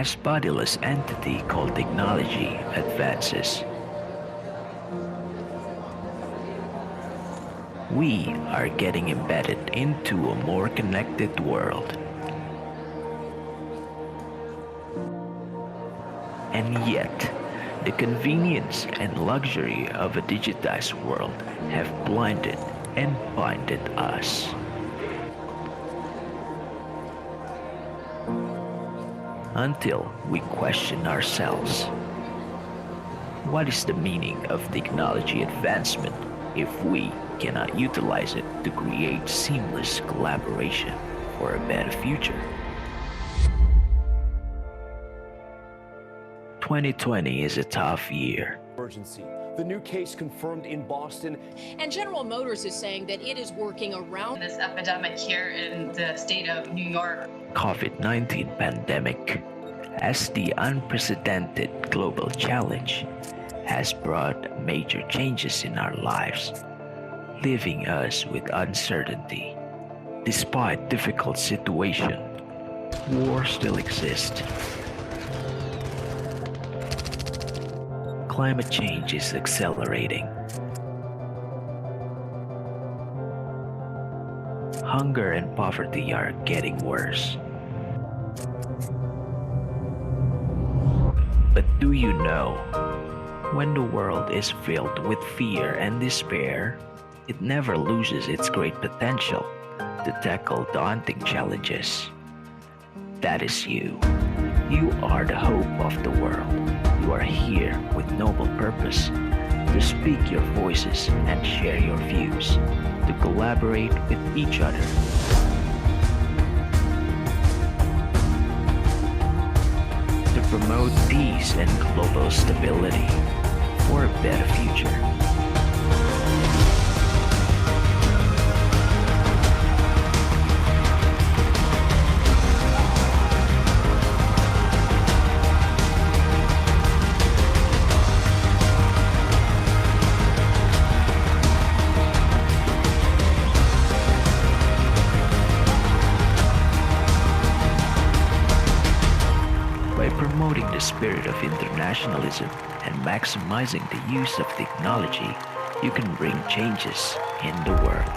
as bodiless entity called technology advances. We are getting embedded into a more connected world. And yet, the convenience and luxury of a digitized world have blinded and blinded us. Until we question ourselves. What is the meaning of technology advancement if we cannot utilize it to create seamless collaboration for a better future? 2020 is a tough year. Emergency. The new case confirmed in Boston. And General Motors is saying that it is working around this epidemic here in the state of New York. COVID-19 pandemic, as the unprecedented global challenge, has brought major changes in our lives, leaving us with uncertainty. Despite difficult situation, war still exists. Climate change is accelerating. Hunger and poverty are getting worse. But do you know, when the world is filled with fear and despair, it never loses its great potential to tackle daunting challenges. That is you. You are the hope of the world. You are here with noble purpose to speak your voices and share your views, to collaborate with each other. To promote peace and global stability for a better future. By promoting the spirit of internationalism and maximizing the use of technology, you can bring changes in the world.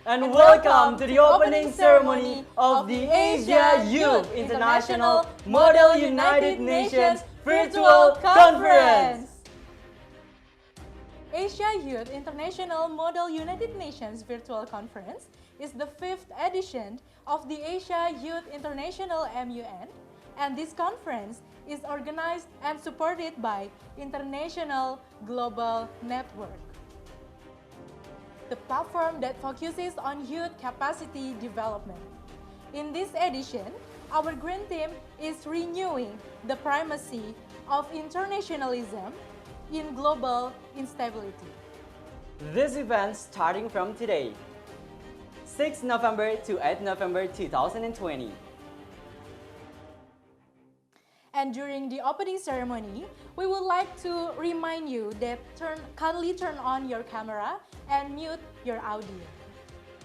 and welcome to the opening ceremony of the Asia Youth International Model United Nations Virtual Conference. Asia Youth International Model United Nations Virtual Conference is the 5th edition of the Asia Youth International MUN, and this conference is organized and supported by International Global Network, the platform that focuses on youth capacity development. In this edition, our green team is renewing the primacy of internationalism in global instability. This event starting from today, 6 November to 8 November 2020. And during the opening ceremony, we would like to remind you that kindly turn on your camera and mute your audio.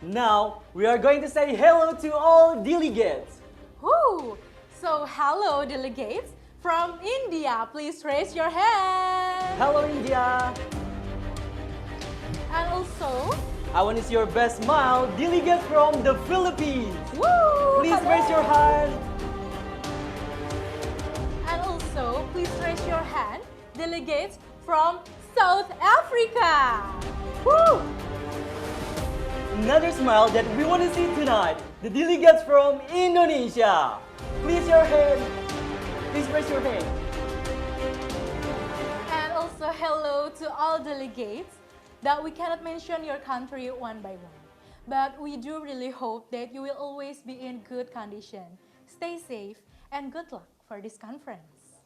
Now, we are going to say hello to all delegates. Woo! So, hello delegates from India. Please raise your hand. Hello, India. And also, I want to see your best smile, delegates from the Philippines. woo! Please Hello. raise your hand. And also, please raise your hand, delegates from South Africa. Woo! Another smile that we want to see tonight, the delegates from Indonesia. Please your hand. Please raise your hand. And also, hello to all delegates that we cannot mention your country one by one. But we do really hope that you will always be in good condition. Stay safe and good luck for this conference.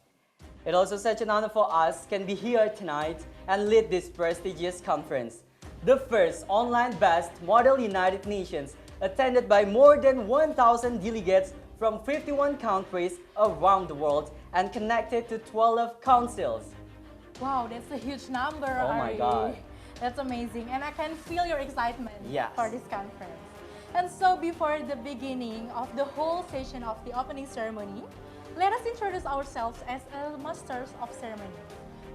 It also such an honor for us can be here tonight and lead this prestigious conference. The first online-based Model United Nations attended by more than 1,000 delegates from 51 countries around the world and connected to 12 councils. Wow, that's a huge number, Oh my Ari. God. That's amazing, and I can feel your excitement Yes. for this conference. And so before the beginning of the whole session of the opening ceremony, let us introduce ourselves as masters of ceremony.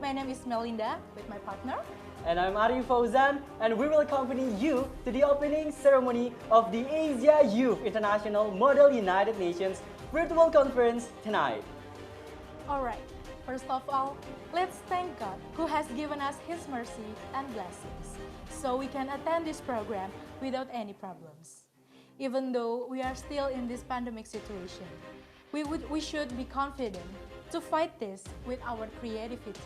My name is Melinda with my partner. And I'm Ari Fauzan, and we will accompany you to the opening ceremony of the Asia Youth International Model United Nations Virtual Conference tonight. Alright, first of all, let's thank God who has given us His mercy and blessings so we can attend this program without any problems. Even though we are still in this pandemic situation, we should be confident to fight this with our creativity.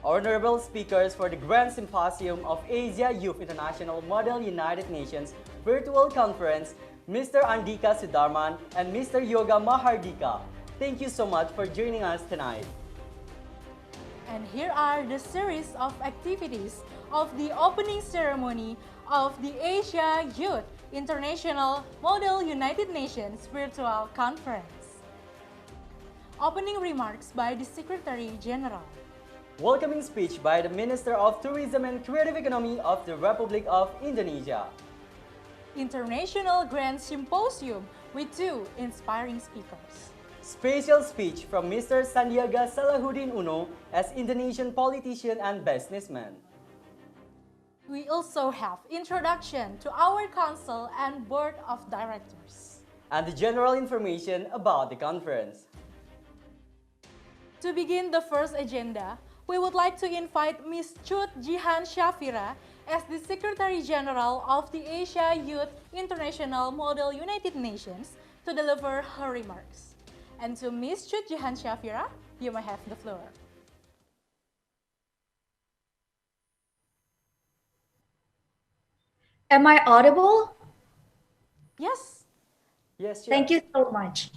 Honorable speakers for the Grand Symposium of Asia Youth International Model United Nations Virtual Conference, Mr. Andika Sudarman and Mr. Yoga Mahardika. Thank you so much for joining us tonight. And here are the series of activities of the opening ceremony of the Asia Youth International Model United Nations Virtual Conference. Opening remarks by the Secretary General. Welcoming speech by the Minister of Tourism and Creative Economy of the Republic of Indonesia. International Grand Symposium with 2 inspiring speakers. Special speech from Mr. Sandiaga Salahuddin Uno as Indonesian politician and businessman. We also have introduction to our council and board of directors. And the general information about the conference. To begin the first agenda, we would like to invite Ms. Chut Jihan Shafira as the Secretary General of the Asia Youth International Model United Nations to deliver her remarks. And to Ms. Chut Jihan Shafira, you may have the floor. Am I audible? Yes. Yes, sure. Thank you so much.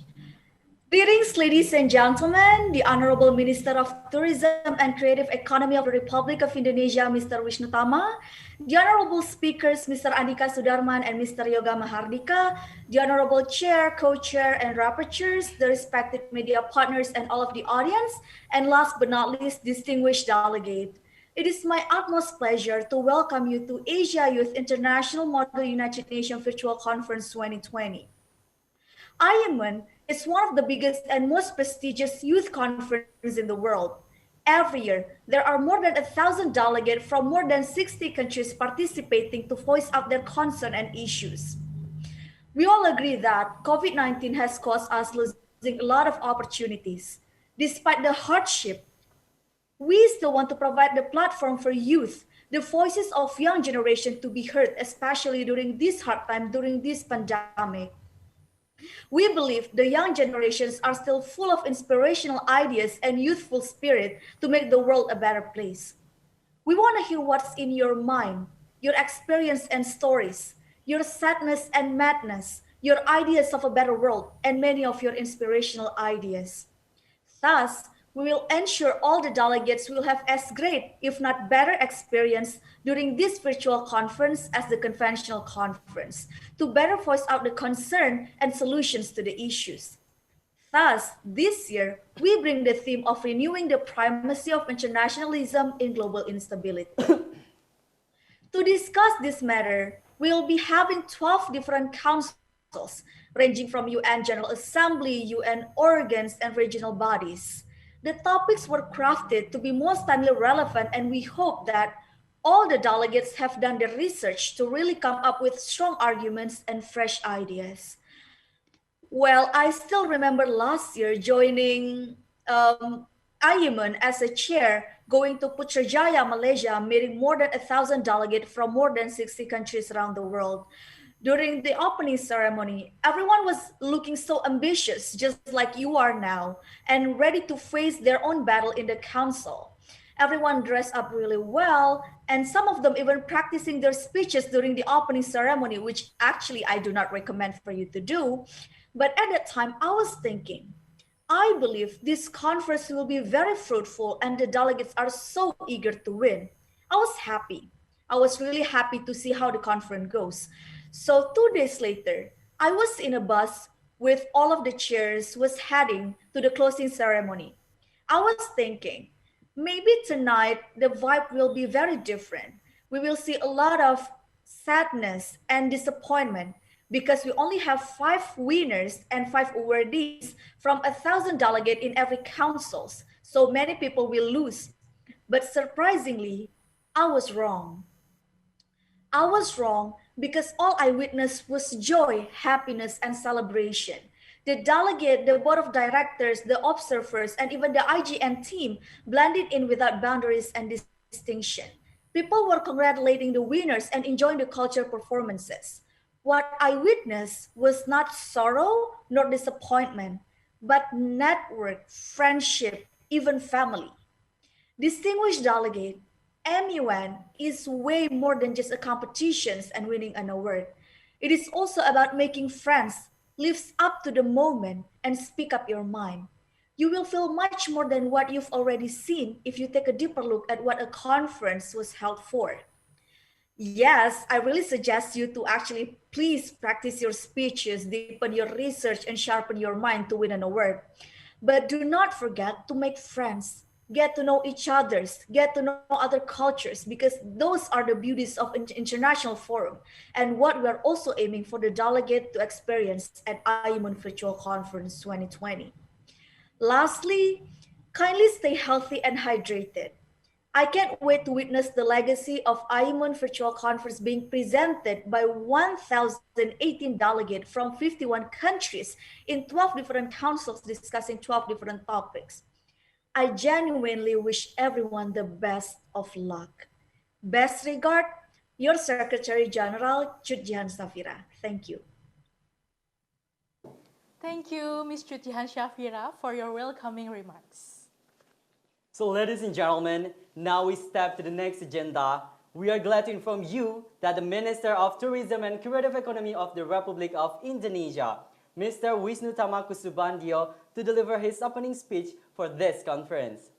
Greetings, ladies and gentlemen, the Honorable Minister of Tourism and Creative Economy of the Republic of Indonesia, Mr. Wishnutama, the Honorable Speakers, Mr. Andika Sudarman and Mr. Yoga Mahardika, the Honorable Chair, Co-Chair, and Rapporteurs, the respective media partners, and all of the audience, and last but not least, distinguished delegate. It is my utmost pleasure to welcome you to Asia Youth International Model United Nations Virtual Conference 2020. AYIMUN is one of the biggest and most prestigious youth conferences in the world, Every year, there are more than 1,000 delegates from more than 60 countries participating to voice out their concern and issues. We all agree that COVID-19 has caused us losing a lot of opportunities. Despite the hardship, we still want to provide the platform for youth, the voices of young generation to be heard, especially during this hard time, during this pandemic. We believe the young generations are still full of inspirational ideas and youthful spirit to make the world a better place. We want to hear what's in your mind, your experience and stories, your sadness and madness, your ideas of a better world, and many of your inspirational ideas. Thus, we will ensure all the delegates will have as great, if not better, experience during this virtual conference as the conventional conference to better voice out the concern and solutions to the issues. Thus, this year, we bring the theme of renewing the primacy of internationalism in global instability. To discuss this matter, we'll be having 12 different councils, ranging from UN General Assembly, UN organs, and regional bodies. The topics were crafted to be most timely relevant, and we hope that all the delegates have done the research to really come up with strong arguments and fresh ideas. Well, I still remember last year joining AYIMUN as a chair, going to Putrajaya, Malaysia, meeting more than 1,000 delegates from more than 60 countries around the world. During the opening ceremony, everyone was looking so ambitious, just like you are now, and ready to face their own battle in the council. Everyone dressed up really well, and some of them even practicing their speeches during the opening ceremony, which actually I do not recommend for you to do. But at that time, I was thinking, I believe this conference will be very fruitful and the delegates are so eager to win. I was happy. I was really happy to see how the conference goes. So 2 days later, I was in a bus with all of the chairs was heading to the closing ceremony. I was thinking, maybe tonight the vibe will be very different. We will see a lot of sadness and disappointment because we only have 5 winners and 5 awardees from 1,000 delegates in every councils. So many people will lose. But surprisingly, I was wrong. I was wrong because all I witnessed was joy, happiness, and celebration. The delegate, the board of directors, the observers, and even the IGN team blended in without boundaries and distinction. People were congratulating the winners and enjoying the culture performances. What I witnessed was not sorrow nor disappointment, but network, friendship, even family. Distinguished delegate, MUN is way more than just a competition and winning an award. It is also about making friends, lives up to the moment, and speak up your mind. You will feel much more than what you've already seen if you take a deeper look at what a conference was held for. Yes, I really suggest you to actually please practice your speeches, deepen your research, and sharpen your mind to win an award. But do not forget to make friends. Get to know each other's, get to know other cultures, because those are the beauties of an international forum and what we're also aiming for the delegate to experience at AYIMUN Virtual Conference 2020. Lastly, kindly stay healthy and hydrated. I can't wait to witness the legacy of AYIMUN Virtual Conference being presented by 1,018 delegates from 51 countries in 12 different councils discussing 12 different topics. I genuinely wish everyone the best of luck. Best regard, your Secretary General, Chutjihan Safira. Thank you. Thank you, Ms. Chutjihan Shafira, for your welcoming remarks. So ladies and gentlemen, now we step to the next agenda. We are glad to inform you that the Minister of Tourism and Creative Economy of the Republic of Indonesia, Mr. Wishnutama Kusubandio, to deliver his opening speech for this conference.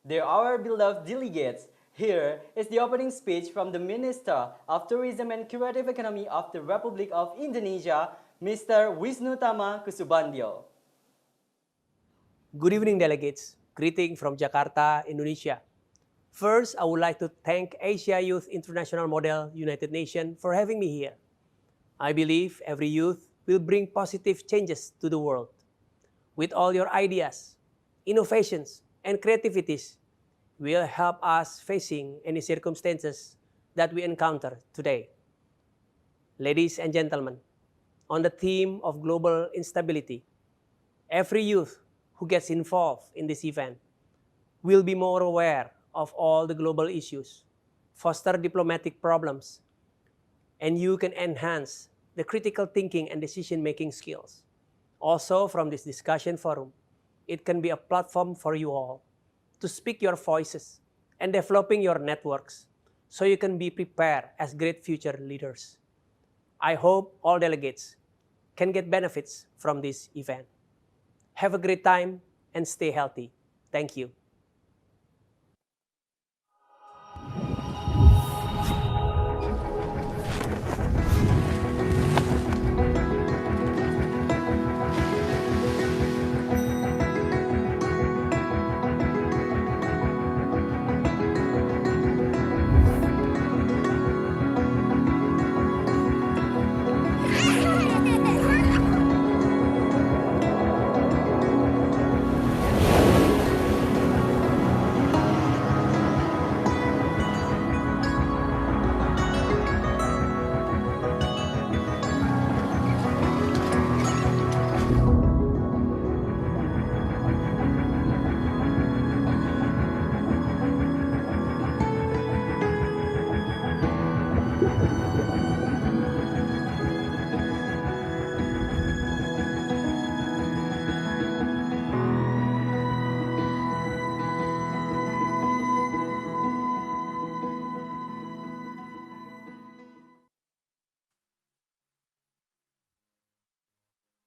Dear our beloved delegates, here is the opening speech from the Minister of Tourism and Creative Economy of the Republic of Indonesia, Mr. Wishnutama Kusubandio. Good evening, delegates. Greeting from Jakarta, Indonesia. First, I would like to thank Asia Youth International Model United Nations for having me here. I believe every youth will bring positive changes to the world. With all your ideas, innovations, and creativities, will help us facing any circumstances that we encounter today. Ladies and gentlemen, on the theme of global instability, every youth who gets involved in this event will be more aware of all the global issues, foster diplomatic problems, and you can enhance the critical thinking and decision-making skills. Also, from this discussion forum, it can be a platform for you all to speak your voices and developing your networks so you can be prepared as great future leaders. I hope all delegates can get benefits from this event. Have a great time and stay healthy. Thank you.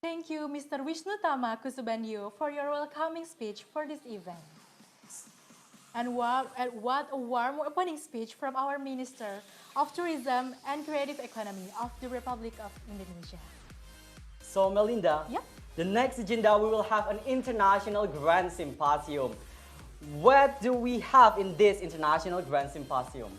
Thank you, Mr. Wishnutama Kusubandio, for your welcoming speech for this event. And what a warm opening speech from our Minister of Tourism and Creative Economy of the Republic of Indonesia. So Melinda, Yep. the next agenda we will have an international grand symposium. What do we have in this international grand symposium?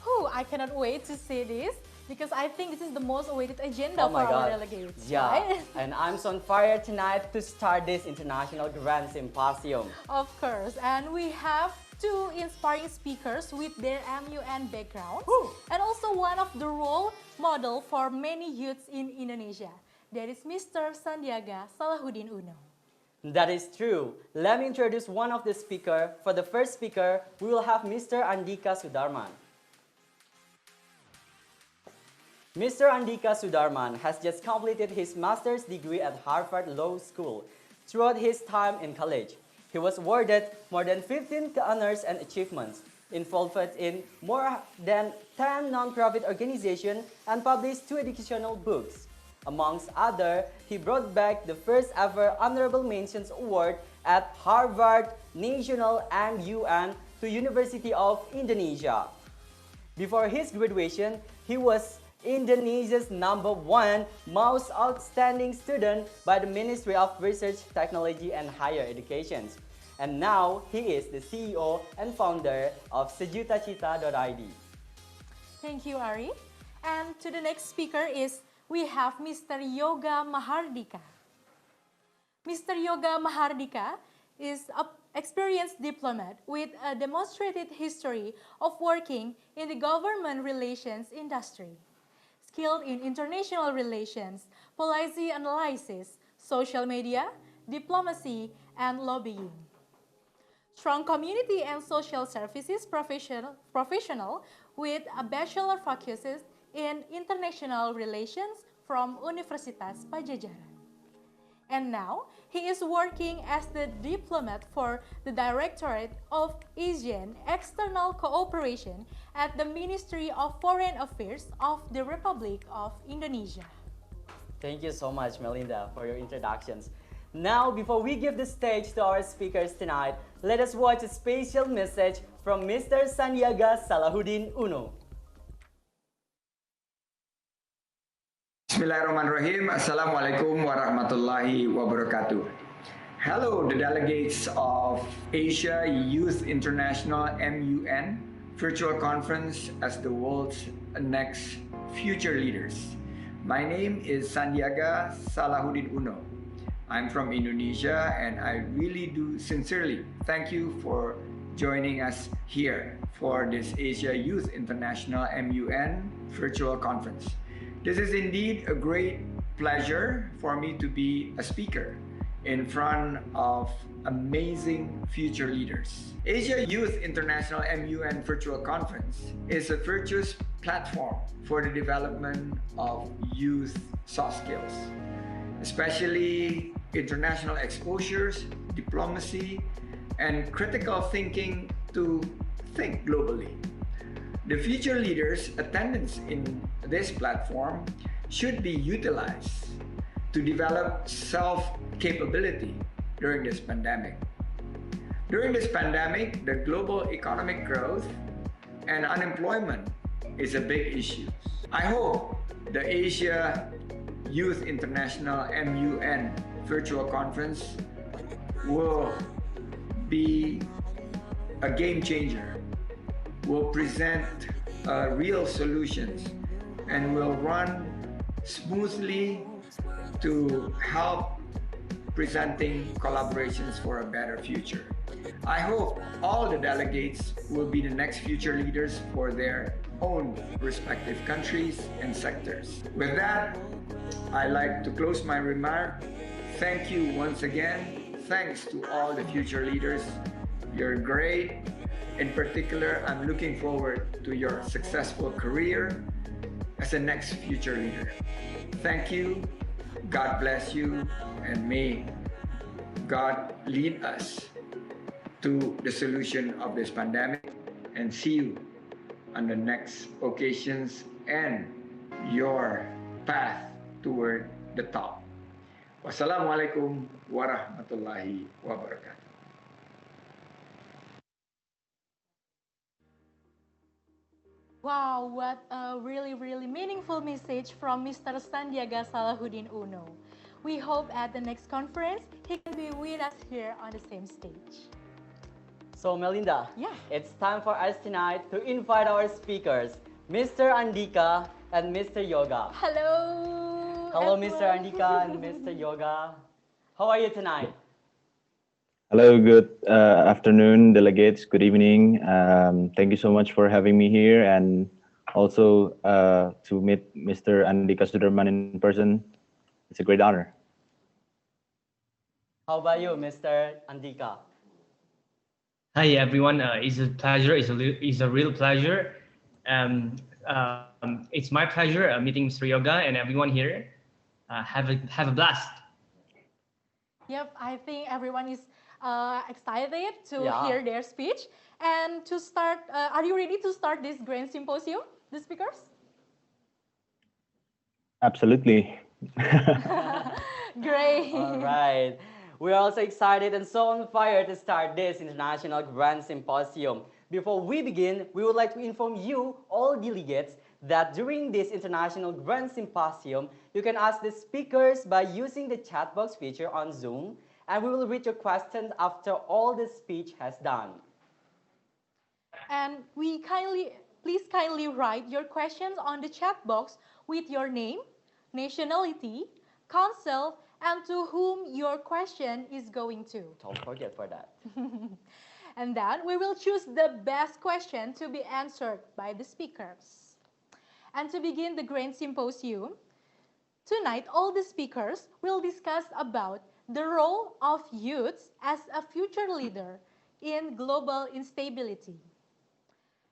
Oh, I cannot wait to see this because I think this is the most awaited agenda Oh my for our God. delegates. Yeah, Right? and I'm so on fire tonight to start this international grand symposium. Of course, and we have two inspiring speakers with their MUN backgrounds, and also one of the role model for many youths in Indonesia. That is Mr. Sandiaga Salahuddin Uno. That is true. Let me introduce one of the speakers. For the first speaker, we will have Mr. Andika Sudarman. Mr. Andika Sudarman has just completed his master's degree at Harvard Law School. Throughout his time in college, he was awarded more than 15 honors and achievements, involved in more than 10 non-profit organizations, and published 2 educational books. Amongst others, he brought back the first ever Honorable Mentions Award at Harvard National MUN to University of Indonesia. Before his graduation, he was Indonesia's #1 most outstanding student by the Ministry of Research, Technology and Higher Education. And now he is the CEO and founder of sejutacita.id. Thank you, Ari. And to the next speaker we have Mr. Yoga Mahardika. Mr. Yoga Mahardika is an experienced diplomat with a demonstrated history of working in the government relations industry. Skilled in international relations, policy analysis, social media, diplomacy, and lobbying. Strong community and social services professional with a bachelor focuses in international relations from Universitas Pajajaran. And now, he is working as the diplomat for the Directorate of Asian External Cooperation at the Ministry of Foreign Affairs of the Republic of Indonesia. Thank you so much, Melinda, for your introductions. Now, before we give the stage to our speakers tonight, let us watch a special message from Mr. Sandiaga Salahuddin Uno. Bismillahirrahmanirrahim. Assalamualaikum warahmatullahi wabarakatuh. Hello, the delegates of Asia Youth International MUN virtual conference as the world's next future leaders. My name is Sandiaga Salahuddin Uno. I'm from Indonesia and I really do sincerely thank you for joining us here for this Asia Youth International MUN virtual conference. This is indeed a great pleasure for me to be a speaker in front of amazing future leaders. Asia Youth International MUN virtual conference is a virtuous platform for the development of youth soft skills, especially international exposures, diplomacy, and critical thinking to think globally. The future leaders' attendance in this platform should be utilized to develop self-capability during this pandemic. During this pandemic, the global economic growth and unemployment is a big issue. I hope the Asia Youth International MUN virtual conference will be a game changer, will present real solutions, and will run smoothly to help presenting collaborations for a better future. I hope all the delegates will be the next future leaders for their own respective countries and sectors. With that, I'd like to close my remark. Thank you once again. Thanks to all the future leaders. You're great. In particular, I'm looking forward to your successful career as a next future leader. Thank you. God bless you, and may God lead us to the solution of this pandemic, and see you on the next occasions and your path toward the top. Wassalamualaikum warahmatullahi wabarakatuh. Wow, what a really, really meaningful message from Mr. Sandiaga Salahuddin Uno. We hope at the next conference, he can be with us here on the same stage. So Melinda, Yeah. it's time for us tonight to invite our speakers, Mr. Andika and Mr. Yoga. Hello. Hello, everyone. Mr. Andika and Mr. Yoga. How are you tonight? Hello, good afternoon, delegates. Good evening. Thank you so much for having me here, and also to meet Mr. Andika Sudarman in person. It's a great honor. How about you, Mr. Andika? Hi everyone, it's a pleasure. It's a real pleasure. It's my pleasure meeting Mr. Yoga and everyone here. Have a blast. Yep, I think everyone is excited to Yeah. hear their speech. And to start, are you ready to start this grand symposium, the speakers? Absolutely. Great. All right. We're also excited and so on fire to start this International Grand Symposium. Before we begin, we would like to inform you, all delegates, that during this International Grand Symposium, you can ask the speakers by using the chat box feature on Zoom, and we will read your questions after all the speech has done. And please kindly write your questions on the chat box with your name, nationality, council, and to whom your question is going to. Don't forget for that. And then we will choose the best question to be answered by the speakers. And to begin the Grand Symposium, tonight all the speakers will discuss about the role of youths as a future leader in global instability.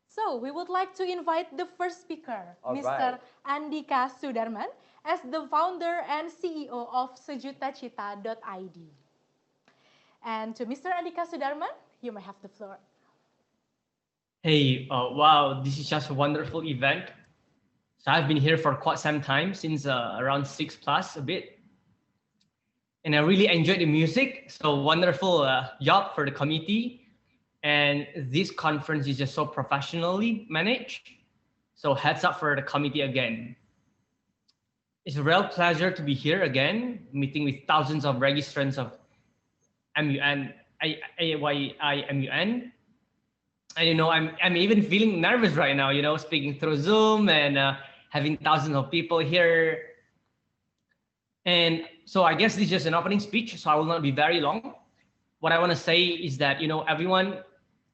So we would like to invite the first speaker, All Mr. right. Andika Sudarman, as the founder and CEO of sejutacita.id. And to Mr. Andika Sudarman, you may have the floor. Hey, wow, this is just a wonderful event. So I've been here for quite some time, since around 6+ a bit. And I really enjoyed the music. So wonderful job for the committee. And this conference is just so professionally managed. So heads up for the committee again. It's a real pleasure to be here again, meeting with thousands of registrants of MUN, AYIMUN. And you know, I'm even feeling nervous right now, you know, speaking through Zoom and having thousands of people here. And so I guess this is just an opening speech, so I will not be very long. What I want to say is that, you know, everyone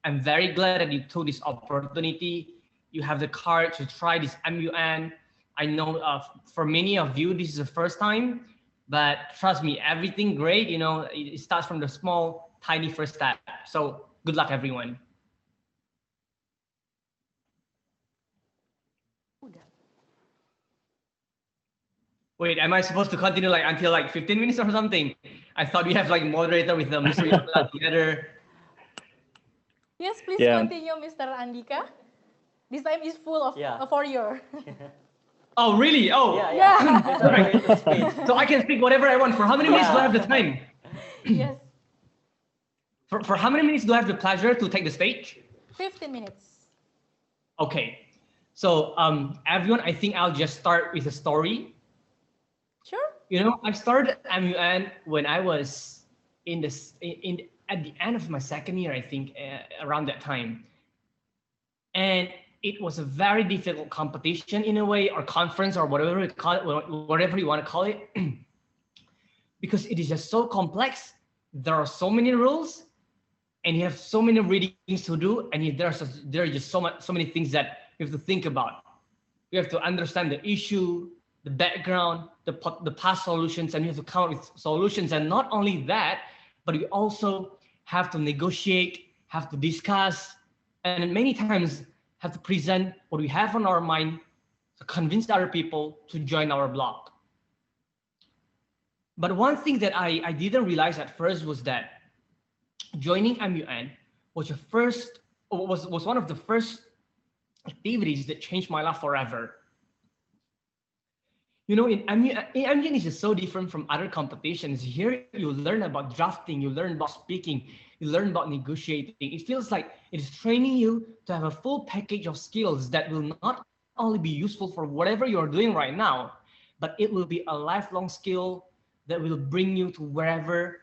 I'm very glad that you took this opportunity. You have the courage to try this MUN. I know for many of you, this is the first time, but trust me, everything great, you know, it starts from the small, tiny first step. So good luck, everyone. Wait, am I supposed to continue like until like 15 minutes or something? I thought we have like moderator with them together. Yes, please continue, Mr. Andika. This time is full of for you. Oh, really? Oh, yeah. So I can speak whatever I want. For how many minutes do I have the time? Yes. For how many minutes do I have the pleasure to take the stage? 15 minutes. Okay. So everyone, I think I'll just start with a story. Sure. You know, I started MUN when I was at the end of my second year, I think, around that time. And it was a very difficult competition in a way, or conference, or whatever you call it, whatever you want to call it, because it is just so complex. There are so many rules, and you have so many readings to do, and there are just so many things that you have to think about. You have to understand the issue, the background, the past solutions, and you have to come up with solutions. And not only that, but we also have to negotiate, have to discuss, and many times have to present what we have on our mind to convince other people to join our block. But one thing that I didn't realize at first was that joining MUN was one of the first activities that changed my life forever. You know, in MUN is just so different from other competitions. Here, you learn about drafting, you learn about speaking, you learn about negotiating. It feels like it is training you to have a full package of skills that will not only be useful for whatever you're doing right now, but it will be a lifelong skill that will bring you to wherever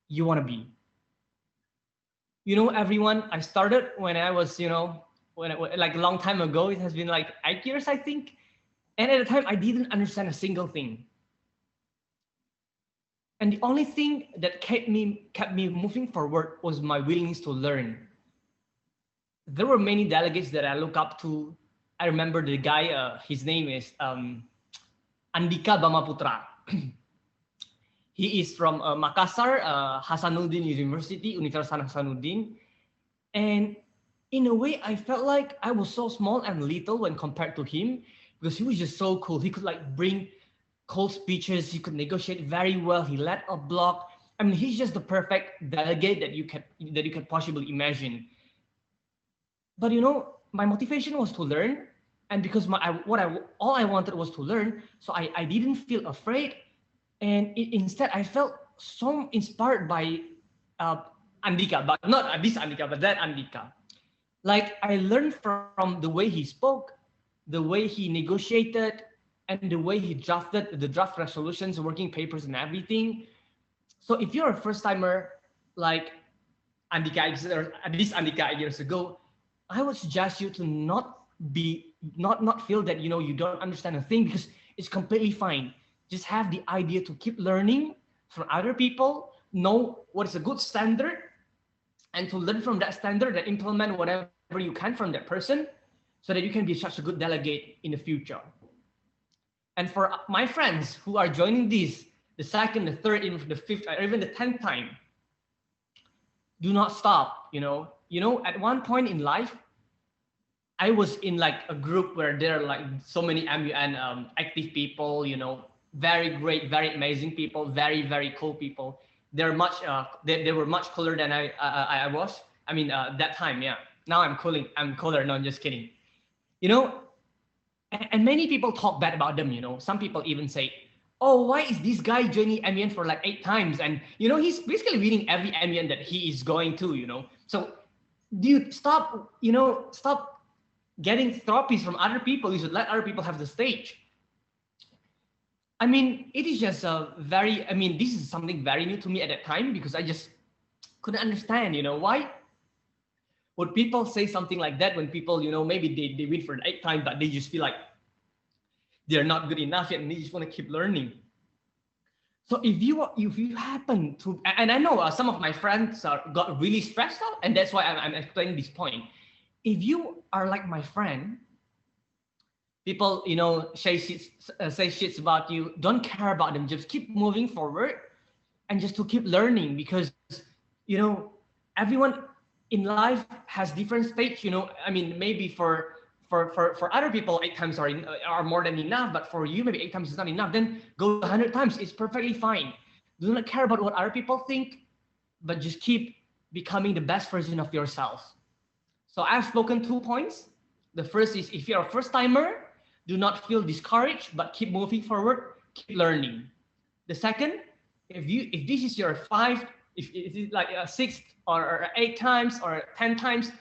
you want to be. You know, everyone, I started when I was, you know, like a long time ago. It has been like 8 years, I think. And at the time, I didn't understand a single thing. And the only thing that kept me moving forward was my willingness to learn. There were many delegates that I look up to. I remember the guy, his name is Andika Bamaputra. He is from Makassar, Hasanuddin University, Universitas Hasanuddin. And in a way, I felt like I was so small and little when compared to him, because he was just so cool. He could like bring cold speeches. He could negotiate very well. He led a block. I mean, he's just the perfect delegate that you can possibly imagine. But you know, my motivation was to learn, and because all I wanted was to learn, so I didn't feel afraid, and instead I felt so inspired by Andika, but not this Andika, but that Andika. Like I learned from the way he spoke, the way he negotiated, and the way he drafted the draft resolutions, working papers, and everything. So if you're a first timer like Andika or this Andika years ago, I would suggest you to not feel that you don't understand a thing, because it's completely fine. Just have the idea to keep learning from other people, know what is a good standard, and to learn from that standard and implement whatever you can from that person, so that you can be such a good delegate in the future. And for my friends who are joining this, the second, the third, even the fifth, or even the 10th time, do not stop. At one point in life, I was in like a group where there are like so many MUN active people, very great, very amazing people, very, very cool people. They're much, they were much cooler than I was. I mean, that time, yeah. Now I'm cooler. No, I'm just kidding. And many people talk bad about them. Some people even say, "Oh, why is this guy joining MUN for like 8 times?" And he's basically winning every MUN that he is going to. So, dude, stop getting trophies from other people. You should let other people have the stage. I mean, it is just this is something very new to me at that time, because I just couldn't understand, why would people say something like that when people, maybe they win for the 8th time, but they just feel like they're not good enough yet and they just want to keep learning. So if you happen to, and I know some of my friends got really stressed out, and that's why I'm explaining this point. If you are like my friend, people say shits about you, don't care about them, just keep moving forward, and just to keep learning, because everyone in life has different stage. I mean, maybe for other people 8 times are more than enough, but for you maybe 8 times is not enough. Then go 100 times, it's perfectly fine. Do not care about what other people think, but just keep becoming the best version of yourself. So I've spoken 2 points. The first is, if you're a first timer, do not feel discouraged, but keep moving forward, keep learning. The second, if this is your 5, if it's like a 6 or 8 times or 10 times,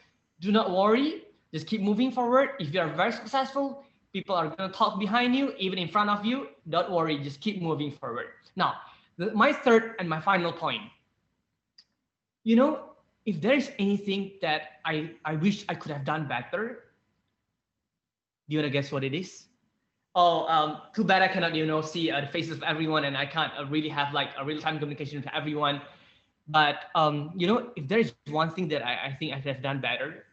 do not worry. Just keep moving forward. If you are very successful, people are going to talk behind you, even in front of you. Don't worry, just keep moving forward. Now, my third and my final point. If there is anything that I wish I could have done better, do you want to guess what it is? Oh, too bad I cannot, see the faces of everyone, and I can't really have like a real-time communication with everyone. But if there is one thing that I think I could have done better,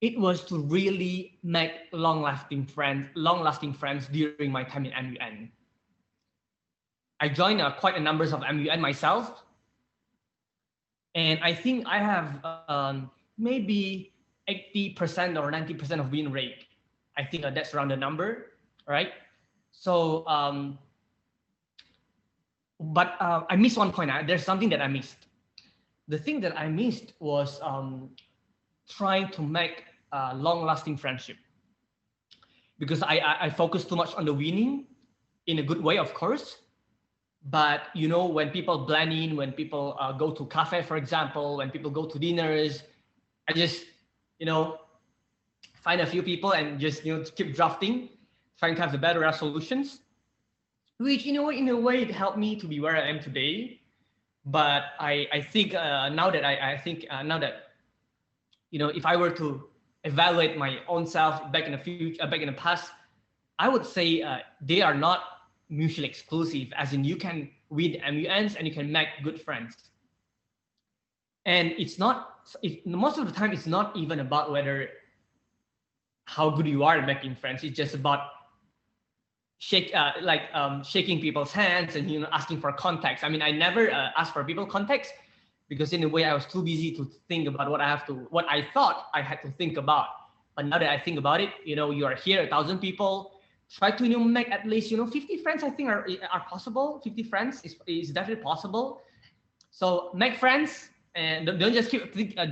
it was to really make long-lasting friends during my time in MUN. I joined quite a number of MUN myself, and I think I have maybe 80% or 90% of win rate. I think that's around the number, right? So, but I missed one point. There's something that I missed. The thing that I missed was trying to make long-lasting friendship, because I focus too much on the winning, in a good way, of course. But when people blend in, when people go to cafe, for example, when people go to dinners, I just find a few people and just keep drafting, trying to have the better solutions, which in a way it helped me to be where I am today. But I think now that if I were to evaluate my own self back in the past, I would say they are not mutually exclusive, as in you can win MUNs and you can make good friends. And most of the time, it's not even about how good you are at making friends. It's just about shaking people's hands and asking for contacts. I mean, I never asked for people contacts, because in a way I was too busy to think about what I thought I had to think about. But now that I think about it, you are here, 1,000 people. Try to make at least 50 friends. I think are possible. 50 friends is definitely possible. So make friends, and don't just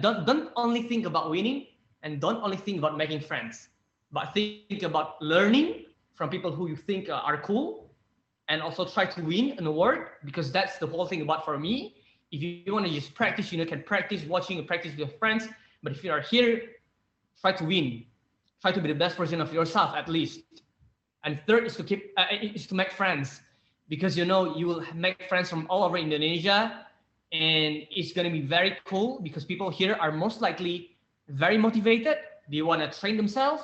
don't only think about winning, and don't only think about making friends, but think about learning from people who you think are cool, and also try to win an award, because that's the whole thing about for me. If you want to just practice, can practice watching and practice with your friends. But if you are here, try to win. Try to be the best version of yourself, at least. And third is to make friends, because you will make friends from all over Indonesia, and it's going to be very cool, because people here are most likely very motivated. They want to train themselves.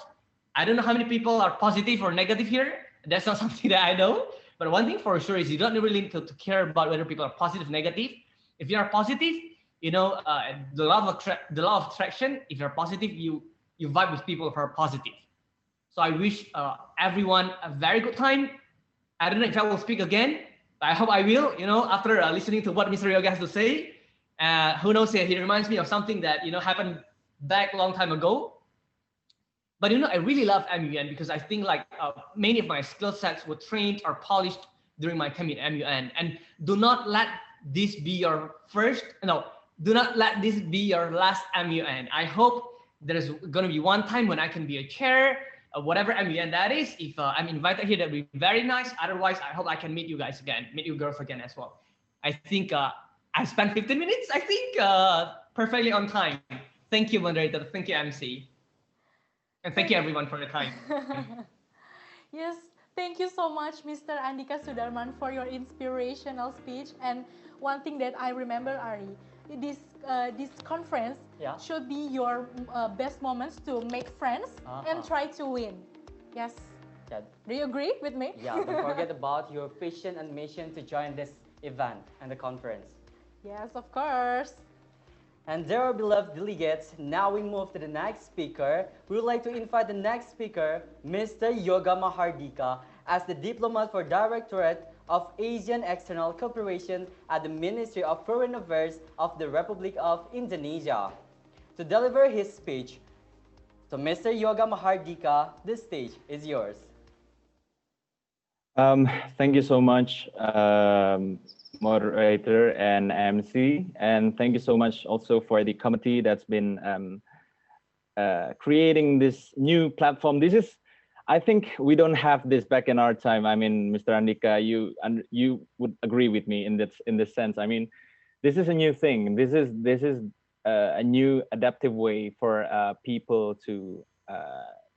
I don't know how many people are positive or negative here. That's not something that I know. But one thing for sure is you don't really need to care about whether people are positive or negative. If you are positive, the law of attraction. If you're positive, you vibe with people who are positive. So I wish everyone a very good time. I don't know if I will speak again, but I hope I will, after listening to what Mr. Yoga has to say. Who knows, he reminds me of something that, happened back a long time ago. But, I really love MUN, because I think many of my skill sets were trained or polished during my time in MUN. And do not let this be your do not let this be your last MUN. I hope there's going to be one time when I can be a chair, whatever MUN that is. If I'm invited here, that would be very nice. Otherwise, I hope I can meet you guys again, meet you girls again as well. I think I spent 15 minutes, I think, perfectly on time. Thank you, moderator. Thank you, MC. And thank you, everyone, for your time. Yes, thank you so much, Mr. Andika Sudarman, for your inspirational speech. And one thing that I remember, Ari, this conference should be your best moments to make friends and try to win. Yes, Yeah, Do you agree with me? yeah, don't forget about your vision and mission to join this event and the conference. Yes, of course. And there are beloved delegates, now we move to the next speaker. We would like to invite the next speaker, Mr. Yoga Mahardika, as the Diplomat for Directorate of Asian External Cooperation at the Ministry of Foreign Affairs of the Republic of Indonesia, to deliver his speech. So Mr. Yoga Mahardika, the stage is yours. Thank you so much, moderator and MC, and thank you so much also for the committee that's been creating this new platform. This is, I think we don't have this back in our time. I mean, Mr. Andika, you would agree with me in this sense. I mean, this is a new thing. This is a new adaptive way for people to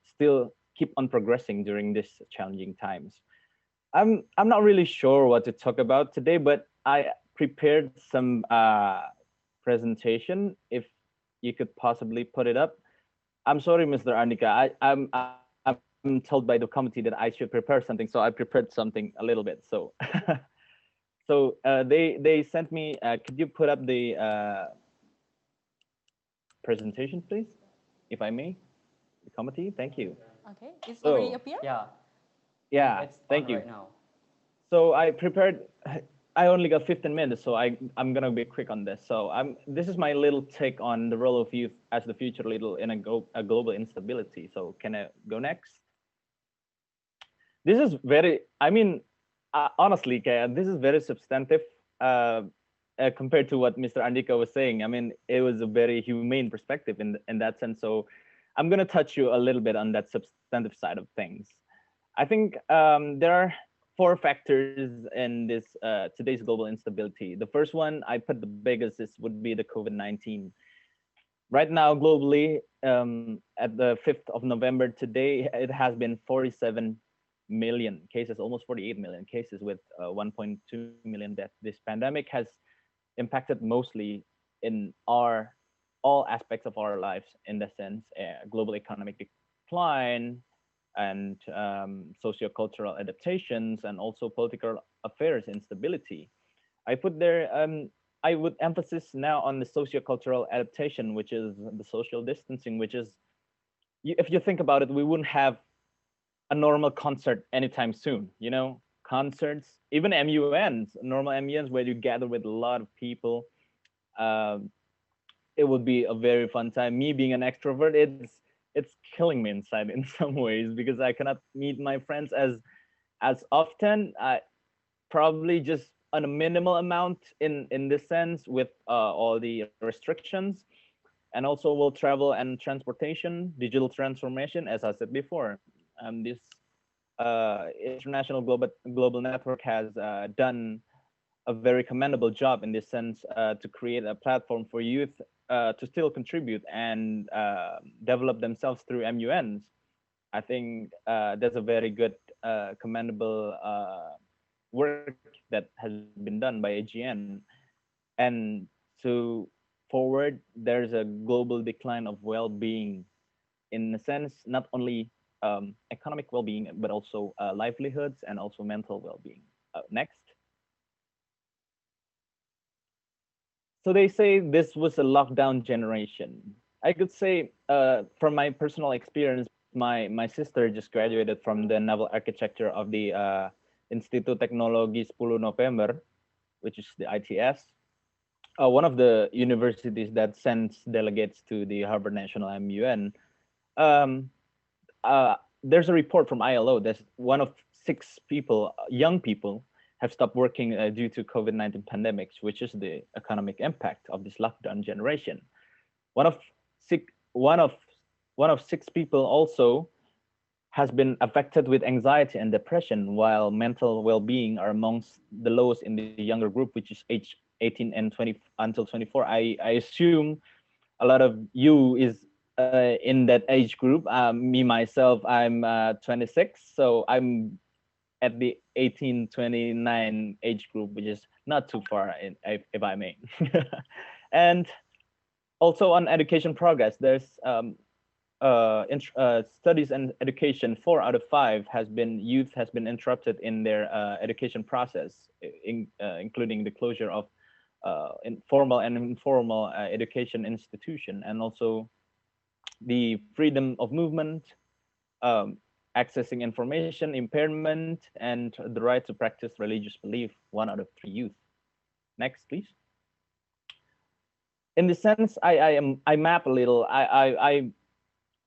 still keep on progressing during these challenging times. I'm not really sure what to talk about today, but I prepared some presentation. If you could possibly put it up. I'm sorry, Mr. Andika. I'm told by the committee that I should prepare something, so I prepared something a little bit. So, so they sent me. Could you put up the presentation, please, if I may? The committee. Thank you. Okay, it's already appear. Yeah. Yeah, It's thank on you. right now. So I prepared. I only got 15 minutes, so I'm gonna be quick on this. So this is my little take on the role of youth as the future leader in a global instability. So can I go next? This is very. I mean, honestly, Kaya, this is very substantive compared to what Mr. Andika was saying. I mean, it was a very humane perspective in that sense. So I'm gonna touch you a little bit on that substantive side of things. I think there are 4 factors in this today's global instability. The first one I put the biggest would be the COVID-19. Right now, globally, at the 5th of November today, it has been 47 million cases, almost 48 million cases, with 1.2 million deaths. This pandemic has impacted mostly in all aspects of our lives, in the sense global economic decline, and socio-cultural adaptations, and also political affairs instability. I put there, I would emphasize now on the socio-cultural adaptation, which is the social distancing, which is, if you think about it, we wouldn't have a normal concert anytime soon, you know, concerts, even MUNs, normal MUNs where you gather with a lot of people. It would be a very fun time. Me being an extrovert, it's killing me inside in some ways, because I cannot meet my friends as often. I probably just on a minimal amount in this sense, with all the restrictions, and also will travel and transportation, digital transformation, as I said before. This international global network has done a very commendable job in this sense, to create a platform for youth to still contribute and develop themselves through MUNs. I think that's a very good, commendable work that has been done by AGN. And to forward, there's a global decline of well-being, in a sense, not only economic well-being, but also livelihoods and also mental well-being. Next. So they say this was a lockdown generation. I could say, from my personal experience, my sister just graduated from the Naval Architecture of the Institut Teknologi 10 November, which is the ITS, one of the universities that sends delegates to the Harvard National MUN. There's a report from ILO that one of 6 people, young people, have stopped working due to COVID-19 pandemics, which is the economic impact of this lockdown generation. One of 6 people also has been affected with anxiety and depression, while mental well-being are amongst the lowest in the younger group, which is age 18 and 20 until 24. I assume a lot of you is in that age group. Me myself, I'm 26, so I'm at the 18-29 age group, which is not too far, if I may. And also on education progress, there's studies and education, 4 out of 5 youth has been interrupted in their education process, including the closure of formal and informal education institution, and also the freedom of movement, accessing information, impairment, and the right to practice religious belief, 1 out of 3 youth. Next, please. In the sense, I map a little.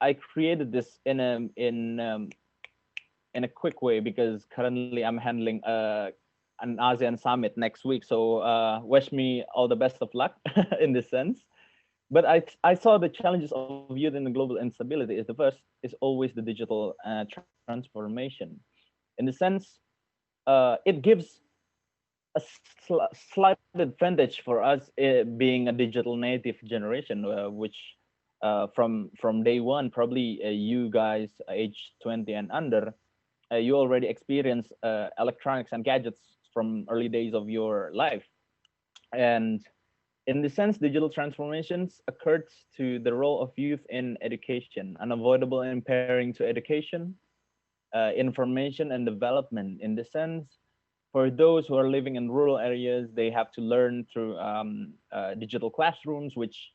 I created this in a quick way because currently I'm handling an ASEAN summit next week. So wish me all the best of luck in this sense. But I saw the challenges of youth in the global instability. The first is always the digital transformation. In the sense, it gives a slight advantage for us being a digital native generation, which from day one, probably you guys age 20 and under, you already experience electronics and gadgets from early days of your life. And in the sense, digital transformations occurred to the role of youth in education, unavoidable impairing to education, information and development. In the sense, for those who are living in rural areas, they have to learn through digital classrooms, which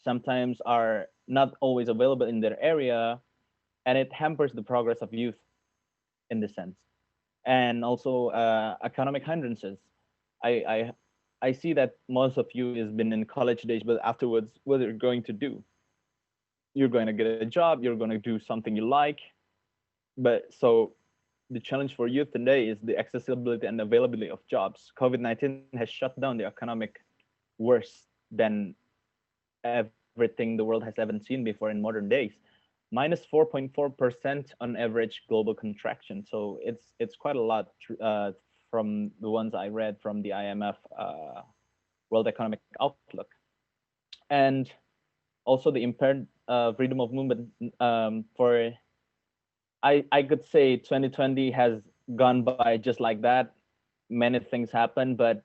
sometimes are not always available in their area, and it hampers the progress of youth in this sense. And also economic hindrances. I see that most of you has been in college days, but afterwards, what are you going to do? You're going to get a job, you're going to do something you like. But so the challenge for youth today is the accessibility and availability of jobs. COVID-19 has shut down the economic worse than everything the world has ever seen before in modern days. Minus 4.4% on average global contraction. So it's quite a lot from the ones I read from the IMF World Economic Outlook. And also the impaired freedom of movement for, I could say 2020 has gone by just like that. Many things happen, but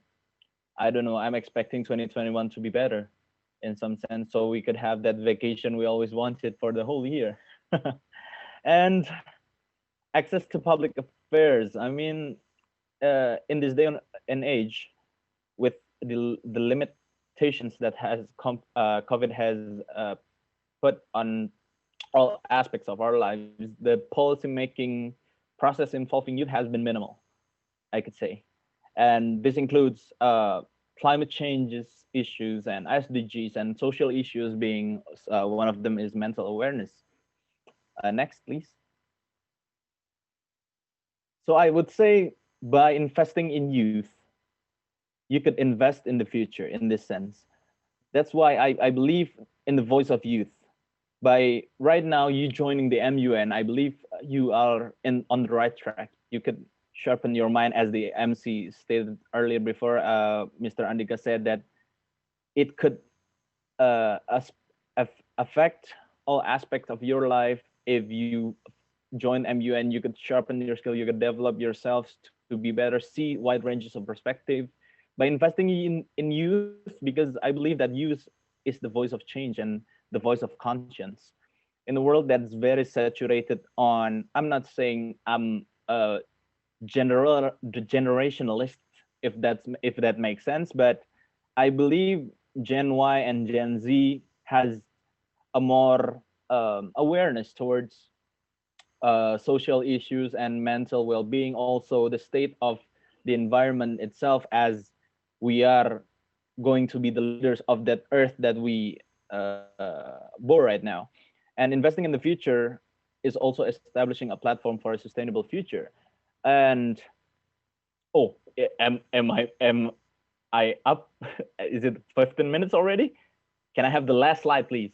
I don't know, I'm expecting 2021 to be better in some sense, so we could have that vacation we always wanted for the whole year. And access to public affairs. I mean, in this day and age, with the limitations that has COVID has put on all aspects of our lives, the policy making process involving youth has been minimal, I could say. And this includes climate changes issues and SDGs and social issues, being one of them is mental awareness. Next, please. So I would say by investing in youth, you could invest in the future in this sense. That's why I believe in the voice of youth. By right now you joining the MUN, I believe you are on the right track. You could sharpen your mind, as the MC stated earlier before. Mr. Andika said that it could affect all aspects of your life. If you join MUN, you could sharpen your skill, you could develop yourselves to be better, see wide ranges of perspective. By investing in youth, because I believe that youth is the voice of change and the voice of conscience. In a world that's very saturated on, I'm not saying I'm a generationalist, if that makes sense, but I believe Gen Y and Gen Z has a more awareness towards social issues and mental well-being, also the state of the environment itself, as we are going to be the leaders of that earth that we bore right now. And investing in the future is also establishing a platform for a sustainable future. And am I up? Is it 15 minutes already? Can I have the last slide, please?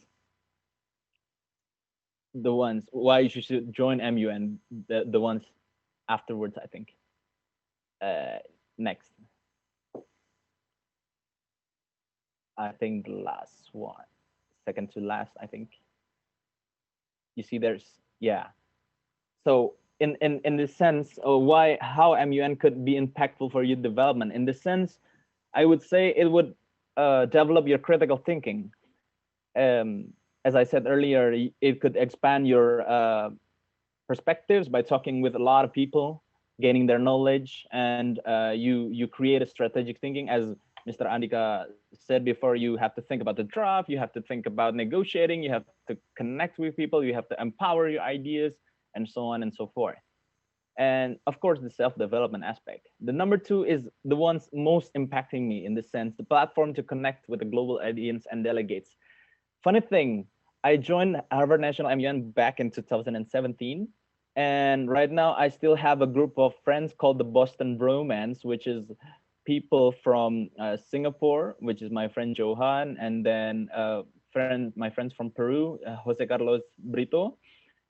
The ones why you should join MUN, the ones afterwards, I think. Next. I think the last one, second to last, I think. You see, yeah. So in the sense of how MUN could be impactful for youth development, in the sense, I would say it would develop your critical thinking. as I said earlier, it could expand your perspectives by talking with a lot of people, gaining their knowledge, and you create a strategic thinking. As Mr. Andika said before, you have to think about the draft, you have to think about negotiating, you have to connect with people, you have to empower your ideas, and so on and so forth. And of course, the self-development aspect. The number two is the ones most impacting me in this sense, the platform to connect with the global audience and delegates. Funny thing, I joined Harvard National MUN back in 2017. And right now I still have a group of friends called the Boston Bromance, which is people from Singapore, which is my friend Johan, and then my friends from Peru, Jose Carlos Brito,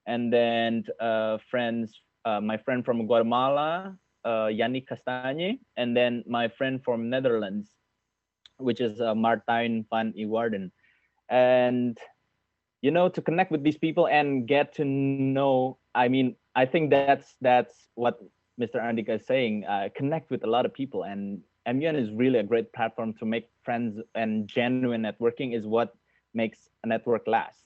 and then my friend from Guatemala, Yannick Castagne, and then my friend from Netherlands, which is Martijn van Iwarden. And to connect with these people and get to know, I think that's what Mr. Andika is saying, connect with a lot of people. And MUN is really a great platform to make friends, and genuine networking is what makes a network last.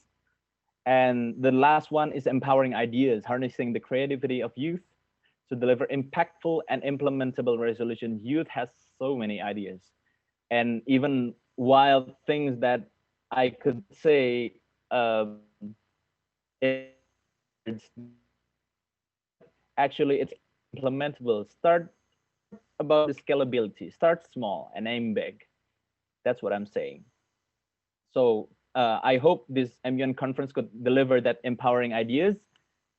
And the last one is empowering ideas, harnessing the creativity of youth to deliver impactful and implementable resolution. Youth has so many ideas, and even wild things that I could say actually it's implementable. Start about the scalability. Start small and aim big. That's what I'm saying. So I hope this MUN conference could deliver that empowering ideas.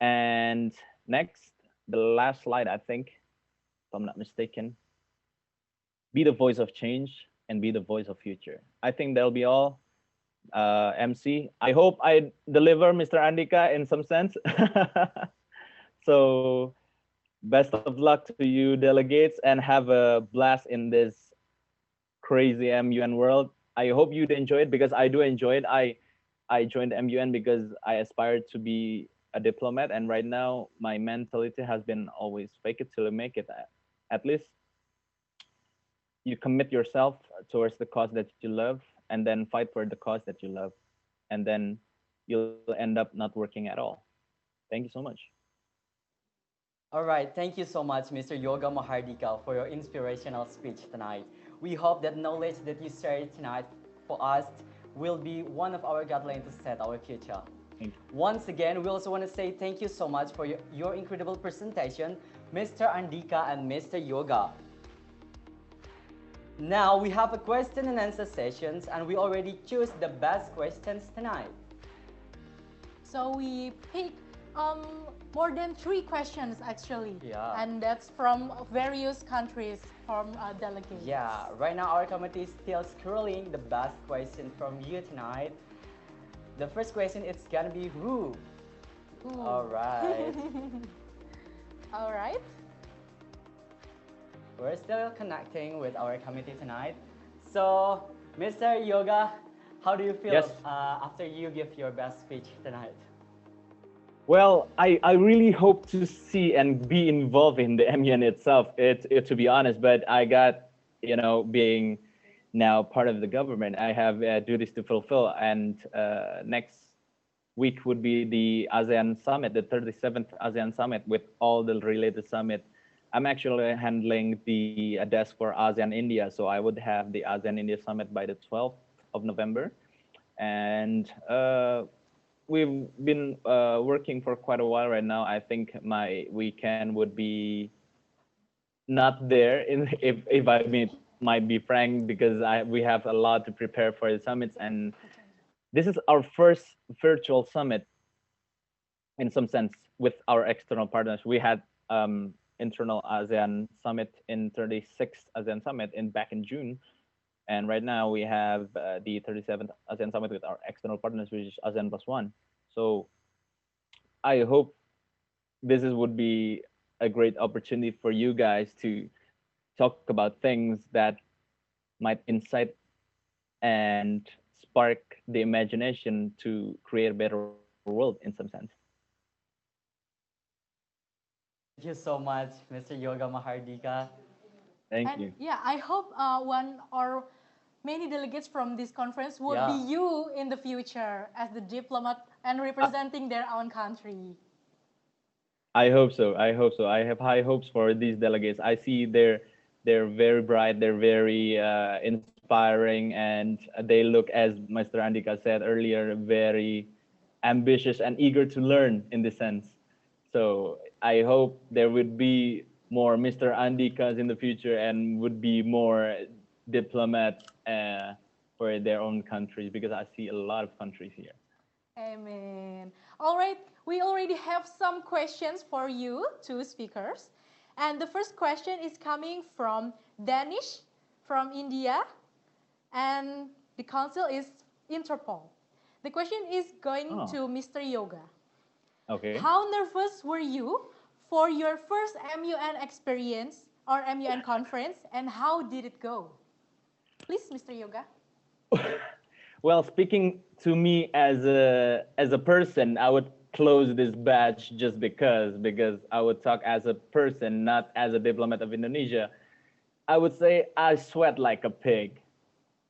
And next, the last slide, I think, if I'm not mistaken, be the voice of change and be the voice of future. I think that'll be all. MC, I hope I deliver, Mr. Andika, in some sense. So best of luck to you, delegates, and have a blast in this crazy MUN world. I hope you'd enjoy it, because I do enjoy it. I joined MUN because I aspired to be a diplomat, and right now my mentality has been always fake it till you make it. At least you commit yourself towards the cause that you love, and then fight for the cause that you love, and then you'll end up not working at all. Thank you so much. All right, thank you so much, Mr. Yoga Mahardika, for your inspirational speech tonight. We hope that knowledge that you shared tonight for us will be one of our guidelines to set our future. Thank you. Once again, we also want to say thank you so much for your incredible presentation, Mr. Andika and Mr. Yoga. Now we have a question and answer sessions, and we already choose the best questions tonight. So we pick more than 3 questions actually. Yeah. And that's from various countries, from delegates. Yeah, right now our committee is still scrolling the best question from you tonight. The first question is gonna be who? Who? All right. All right. We're still connecting with our committee tonight. So, Mr. Yoga, how do you feel Yes. After you give your best speech tonight? Well, I really hope to see and be involved in the MUN itself, to be honest, but I got, being now part of the government, I have duties to fulfill. And next week would be the ASEAN Summit, the 37th ASEAN Summit, with all the related summit. I'm actually handling the desk for ASEAN India, so I would have the ASEAN India Summit by the 12th of November. And we've been working for quite a while right now. I think my weekend would be not there, if I might be frank, because we have a lot to prepare for the summits. And this is our first virtual summit, in some sense, with our external partners. We had internal ASEAN Summit in 36th ASEAN Summit back in June. And right now we have the 37th ASEAN Summit with our external partners, which is ASEAN +1. So I hope this would be a great opportunity for you guys to talk about things that might incite and spark the imagination to create a better world, in some sense. Thank you so much, Mr. Yoga Mahardika. Thank you. Yeah, I hope one or many delegates from this conference would Yeah. be you in the future as the diplomat and representing their own country. I hope so. I hope so. I have high hopes for these delegates. I see they're very bright. They're very inspiring, and they look, as Mr. Andika said earlier, very ambitious and eager to learn in this sense. So I hope there would be more Mr. Andikas in the future and would be more diplomats for their own countries, because I see a lot of countries here. Amen. All right, we already have some questions for you, two speakers. And the first question is coming from Danish from India, and the council is Interpol. The question is going to Mr. Yoga. Okay. How nervous were you for your first MUN experience or MUN conference, and how did it go? Please, Mr. Yoga. Well, speaking to me as a person, I would close this batch just because I would talk as a person, not as a diplomat of Indonesia. I would say I sweat like a pig.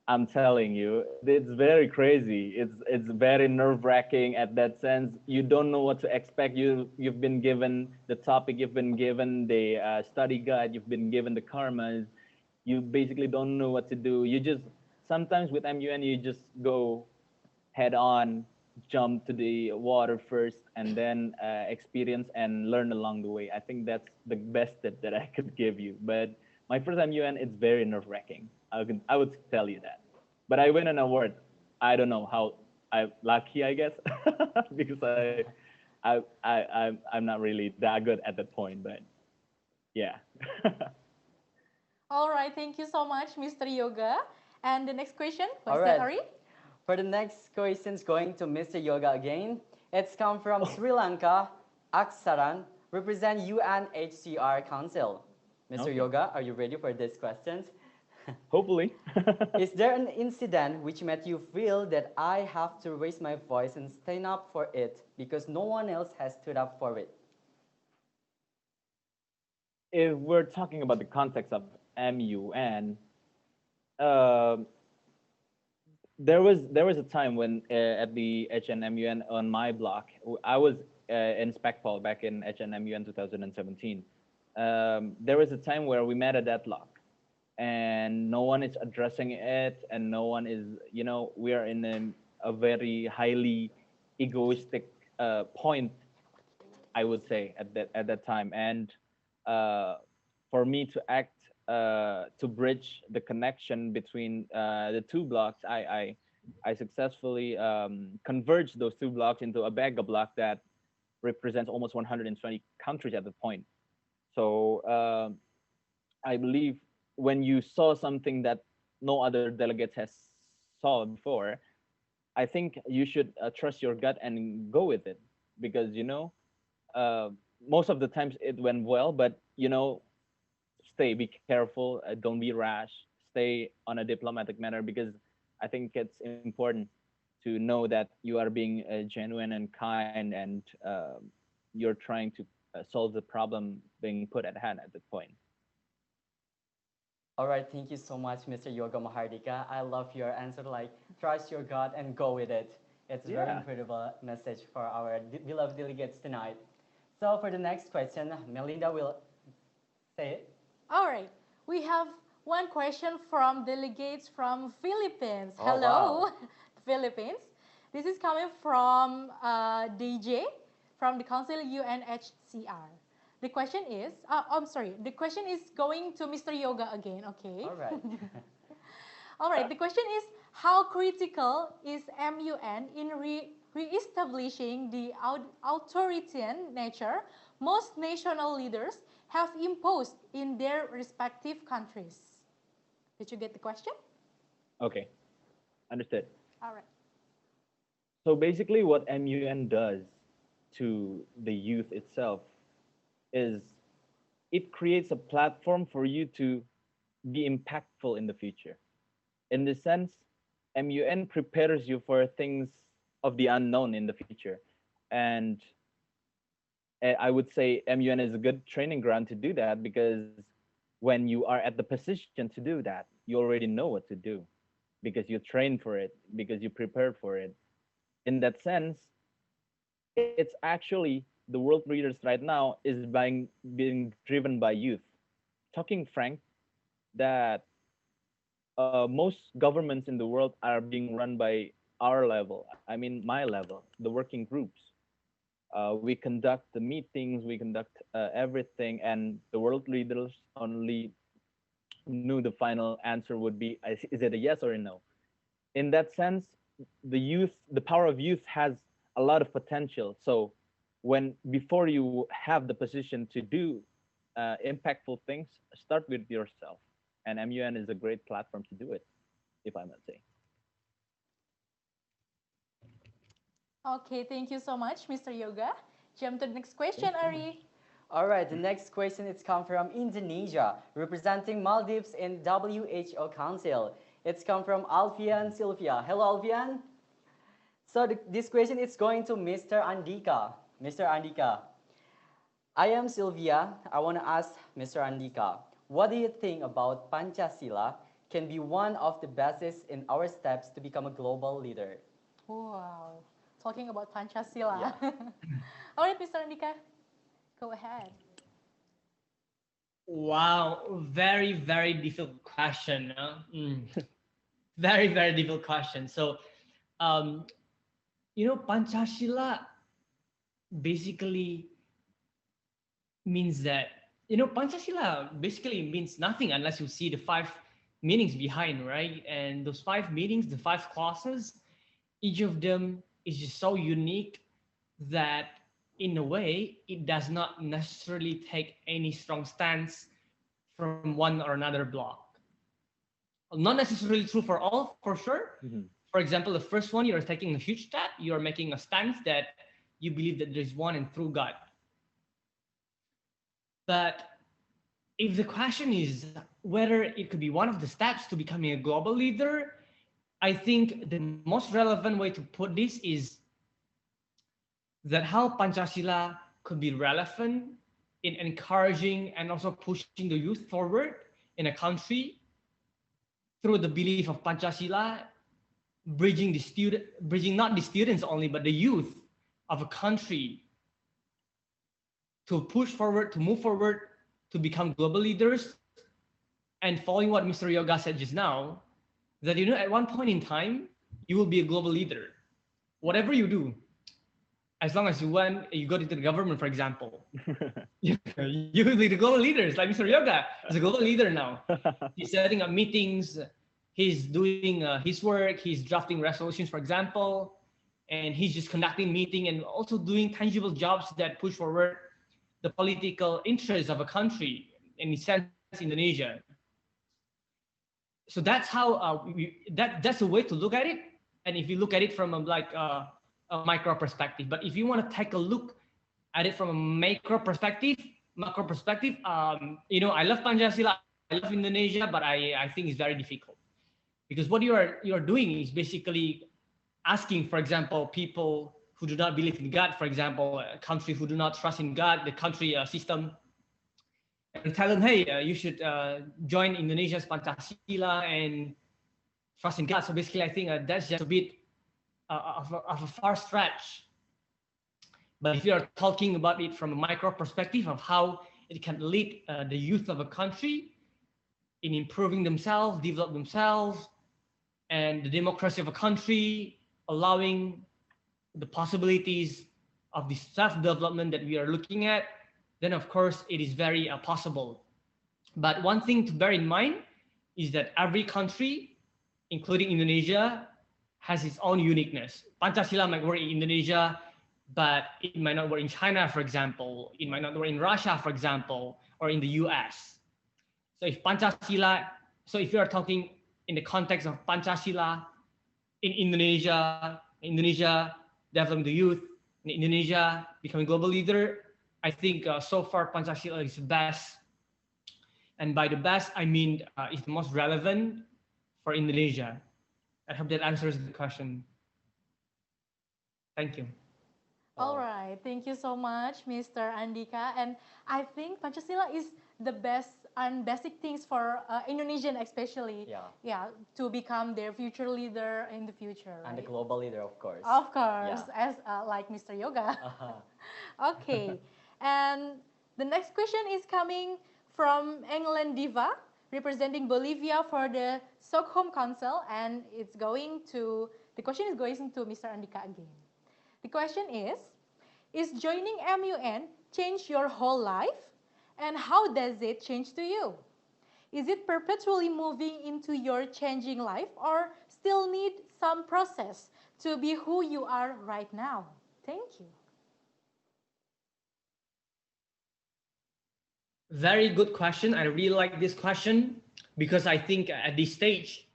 I'm telling you, it's very crazy. It's very nerve-wracking at that sense. You don't know what to expect. You've been given the topic, you've been given the study guide, you've been given the karmas. You basically don't know what to do. You just sometimes with MUN you just go head on, jump to the water first, and then experience and learn along the way. I think that's the best tip that I could give you. But my first MUN, it's very nerve-wracking. I would tell you that. But I win an award. I don't know how. I'm lucky, I guess, because I'm not really that good at that point. But yeah. All right, thank you so much, Mr. Yoga. And the next question, All Mr. right. Ari. For the next questions going to Mr. Yoga again. It's come from Sri Lanka, Aksaran, represent UNHCR Council. Mr. Okay. Yoga, are you ready for these questions? Hopefully. Is there an incident which made you feel that I have to raise my voice and stand up for it because no one else has stood up for it? If we're talking about the context of MUN, there was a time when at the HNMUN on my block, I was in SpecPol back in HNMUN 2017. There was a time where we met a deadlock, and no one is addressing it, and no one is, we are in a very highly egoistic point, I would say, at that time. And for me to act to bridge the connection between the two blocks, I successfully converged those two blocks into a mega block that represents almost 120 countries at the point. So I believe when you saw something that no other delegate has saw before, I think you should trust your gut and go with it, because most of the times it went well, but be careful, don't be rash, stay on a diplomatic manner, because I think it's important to know that you are being genuine and kind, and you're trying to solve the problem being put at hand at the point. All right, thank you so much, Mr. Yoga Mahardika. I love your answer, like trust your gut and go with it. It's a very incredible message for our beloved delegates tonight. So for the next question, Melinda will say it. All right, we have one question from delegates from Philippines. Oh, Hello, wow. Philippines. This is coming from DJ from the Council UNHCR. The question is, I'm sorry, the question is going to Mr. Yoga again, okay? All right. All right, the question is, how critical is MUN in re-establishing the authoritarian nature most national leaders have imposed in their respective countries? Did you get the question? Okay, understood. All right. So basically what MUN does to the youth itself is it creates a platform for you to be impactful in the future. In this sense, MUN prepares you for things of the unknown in the future. And I would say MUN is a good training ground to do that, because when you are at the position to do that, you already know what to do. because you train for it, because you prepared for it. In that sense, it's actually the world leaders right now is being driven by youth. Talking frank, that most governments in the world are being run by our level. I mean, my level, the working groups. We conduct the meetings, we conduct everything, and the world leaders only knew the final answer would be: is it a yes or a no? In that sense, the power of youth has a lot of potential. So when before you have the position to do impactful things, start with yourself. And MUN is a great platform to do it, if I must say. Okay, thank you so much, Mr. Yoga. Jump to the next question, Ari. All right, the next question is come from Indonesia, representing Maldives in WHO Council. It's come from Alfian Sylvia. Hello, Alfian. So this question is going to Mr. Andika. Mr. Andika, I am Sylvia. I want to ask Mr. Andika, what do you think about Pancasila can be one of the bases in our steps to become a global leader? Wow, talking about Pancasila. Yeah. All right, Mr. Andika, go ahead. Wow, very, very difficult question. Very, very difficult question. So, Pancasila basically means that, Pancasila basically means nothing unless you see the 5 meanings behind, right? And those 5 meanings, the 5 clauses, each of them is just so unique that in a way, it does not necessarily take any strong stance from one or another block. Not necessarily true for all, for sure. Mm-hmm. For example, the first one, you're taking a huge step. You're making a stance that you believe that there's one and true God. But if the question is whether it could be one of the steps to becoming a global leader, I think the most relevant way to put this is that how Pancasila could be relevant in encouraging and also pushing the youth forward in a country through the belief of Pancasila, bridging not the students only, but the youth of a country to push forward, to move forward, to become global leaders. And following what Mr. Yoga said just now, that at one point in time, you will be a global leader. Whatever you do, as long as you go into the government, for example, you will be the global leaders. Like Mr. Yoga is a global leader now. He's setting up meetings, he's doing his work, he's drafting resolutions, for example, and he's just conducting meeting and also doing tangible jobs that push forward the political interests of a country, in a sense, Indonesia. So that's how that's a way to look at it. And if you look at it from a micro perspective, but if you want to take a look at it from a macro perspective, I love Pancasila, I love Indonesia, but I think it's very difficult because what you're doing is basically asking, for example, people who do not believe in God, for example, a country who do not trust in God, the country system, and tell them, hey, you should join Indonesia's Pancasila and trust in God. So basically, I think that's just a bit of a far stretch. But if you are talking about it from a micro perspective of how it can lead the youth of a country in improving themselves, develop themselves, and the democracy of a country, allowing the possibilities of the self-development that we are looking at, then of course it is very possible. But one thing to bear in mind is that every country, including Indonesia, has its own uniqueness. Pancasila might work in Indonesia, but it might not work in China, for example. It might not work in Russia, for example, or in the US. So if you are talking in the context of Pancasila in Indonesia developing the youth, in Indonesia becoming global leader, I think so far Pancasila is the best. And by the best, I mean it's the most relevant for Indonesia. I hope that answers the question. Thank you. All right, thank you so much, Mr. Andika. And I think Pancasila is the best and basic things for Indonesian especially. Yeah, to become their future leader in the future. And the right? global leader, of course. Of course, as like Mr. Yoga. Okay, and the next question is coming from England Diva, representing Bolivia for the Stockholm Council, and the question is going to Mr. Andika again. The question is joining MUN change your whole life? And how does it change to you? Is it perpetually moving into your changing life or still need some process to be who you are right now? Thank you. Very good question. I really like this question because I think at this stage,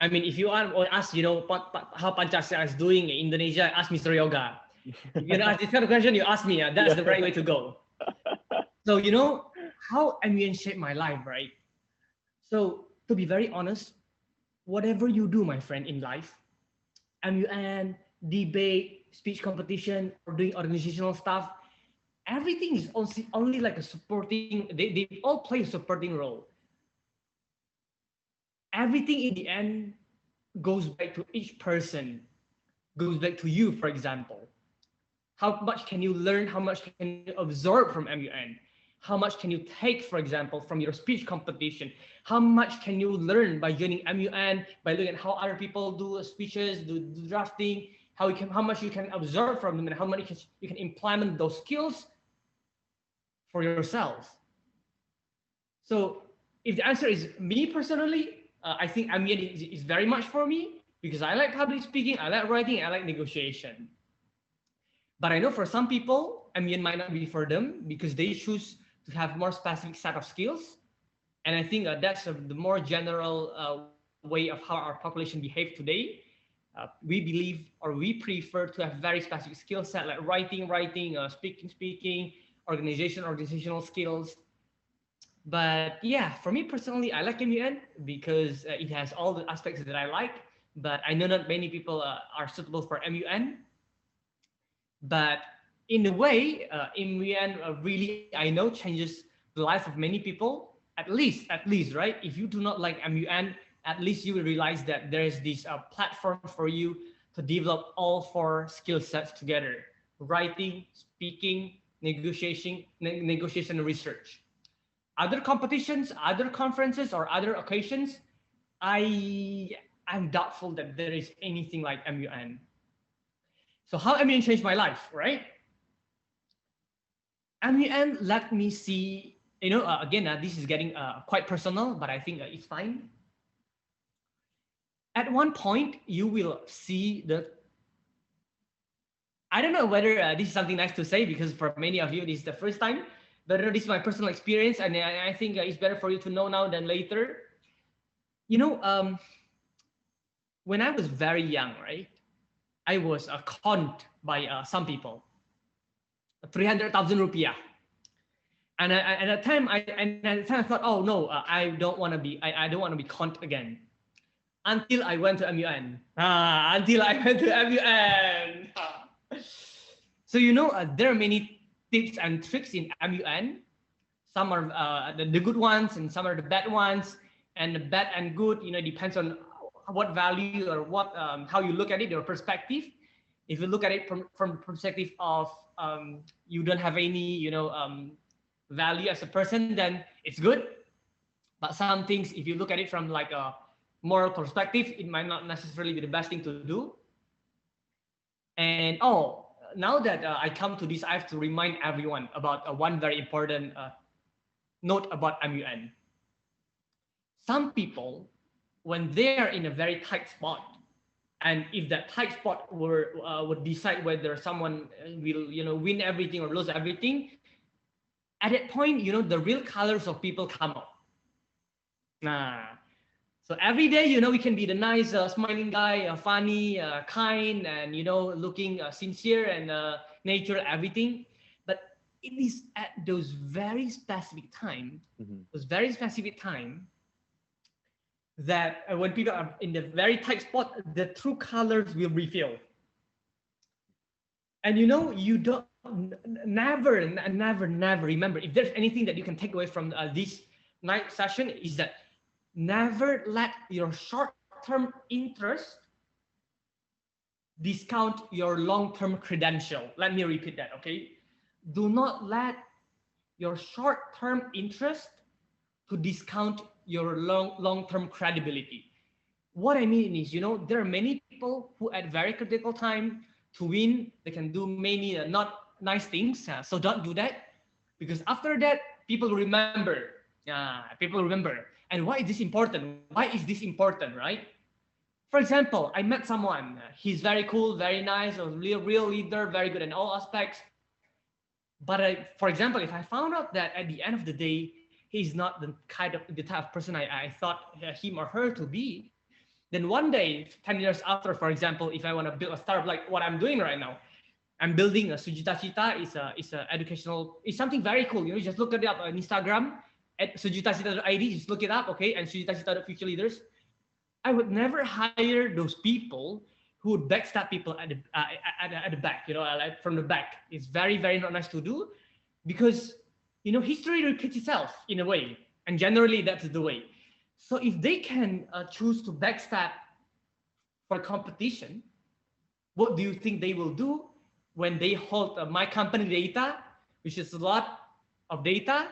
I mean, if you ask, how Pancasila is doing in Indonesia, ask Mr. Yoga. Ask this kind of question, you ask me, that's the right way to go. So, how MUN shaped my life, right? So, to be very honest, whatever you do, my friend, in life, MUN, debate, speech competition, or doing organizational stuff, everything is only like a supporting, they all play a supporting role. Everything in the end goes back to each person, goes back to you, for example. How much can you learn? How much can you absorb from MUN? How much can you take, for example, from your speech competition? How much can you learn by joining MUN, by looking at how other people do speeches, do drafting, how much you can absorb from them, and how much you can implement those skills for yourself. So if the answer is me personally, I think MUN is very much for me because I like public speaking, I like writing, I like negotiation. But I know for some people, MUN might not be for them because they choose to have more specific set of skills. And I think that's the more general way of how our population behave today. We believe or we prefer to have very specific skill set like writing, speaking, organizational skills. But yeah, for me personally, I like MUN because it has all the aspects that I like, but I know not many people are suitable for MUN. But in a way, MUN really, I know, changes the life of many people, at least, right? If you do not like MUN, at least you will realize that there is this platform for you to develop all four skill sets together: writing, speaking, negotiation, and research. Other competitions, other conferences, or other occasions, I'm doubtful that there is anything like MUN. So how MUN changed my life, right? MUN let me see, again, this is getting quite personal, but I think it's fine. At one point, you will see I don't know whether this is something nice to say because for many of you, this is the first time, but this is my personal experience, and I think it's better for you to know now than later. When I was very young, right, I was conned by some people, 300,000 rupiah. And at the time, I thought, oh no, I don't want to be conned again. Until I went to MUN. So there are many tips and tricks in MUN. Some are the good ones, and some are the bad ones. And the bad and good, depends on what value or what how you look at it, your perspective. If you look at it from the perspective of you don't have any value as a person, then it's good. But some things, if you look at it from like a moral perspective, it might not necessarily be the best thing to do. And now that I come to this, I have to remind everyone about one very important note about MUN. Some people, when they're in a very tight spot, and if that tight spot would decide whether someone will win everything or lose everything, at that point, the real colors of people come out. So every day, we can be the nice, smiling guy, funny, kind, and looking sincere and nature, everything. But it is at those very specific time, that when people are in the very tight spot, the true colors will reveal. And you don't never remember, if there's anything that you can take away from this night session, is that never let your short-term interest discount your long-term credential. Let me repeat that, okay? Do not let your short-term interest to discount your long-term credibility. What I mean is, there are many people who at very critical time to win, they can do many not nice things. So don't do that, because after that, people remember. People remember. And why is this important? Why is this important, right? For example, I met someone. He's very cool, very nice, a real leader, very good in all aspects. But for example, if I found out that at the end of the day, he's not the type of person I thought him or her to be, then one day, 10 years after, for example, if I want to build a startup like what I'm doing right now, I'm building a Sujita-Cita. It's a educational, it's something very cool. Just look it up on Instagram at sujitacita.id, just look it up, okay? And Sujita-Cita Future Leaders. I would never hire those people who would backstab people at the back, like from the back. It's very, very not nice to do, because, history repeats itself in a way. And generally that's the way. So if they can choose to backstab for competition, what do you think they will do when they hold my company data, which is a lot of data,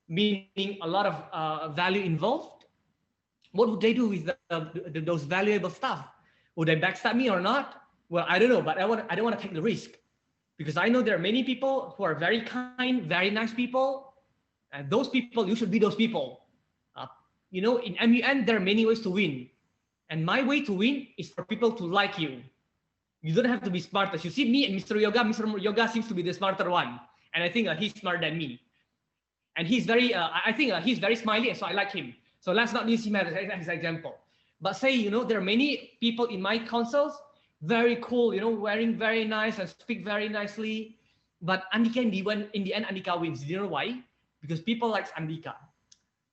meaning a lot of value involved? What would they do with those valuable stuff? Would they backstab me or not? Well, I don't know, but I don't want to take the risk, because I know there are many people who are very kind, very nice people, and those people, you should be those people. In MUN, there are many ways to win. And my way to win is for people to like you. You don't have to be smart. As you see me and Mr. Yoga, Mr. Yoga seems to be the smarter one. And I think he's smarter than me. And he's very, I think he's very smiley, and so I like him. So let's not use him as an example. But say, there are many people in my councils, very cool, wearing very nice and speak very nicely. But Andika, in the end, Andika wins. Do you know why? Because people like Andika.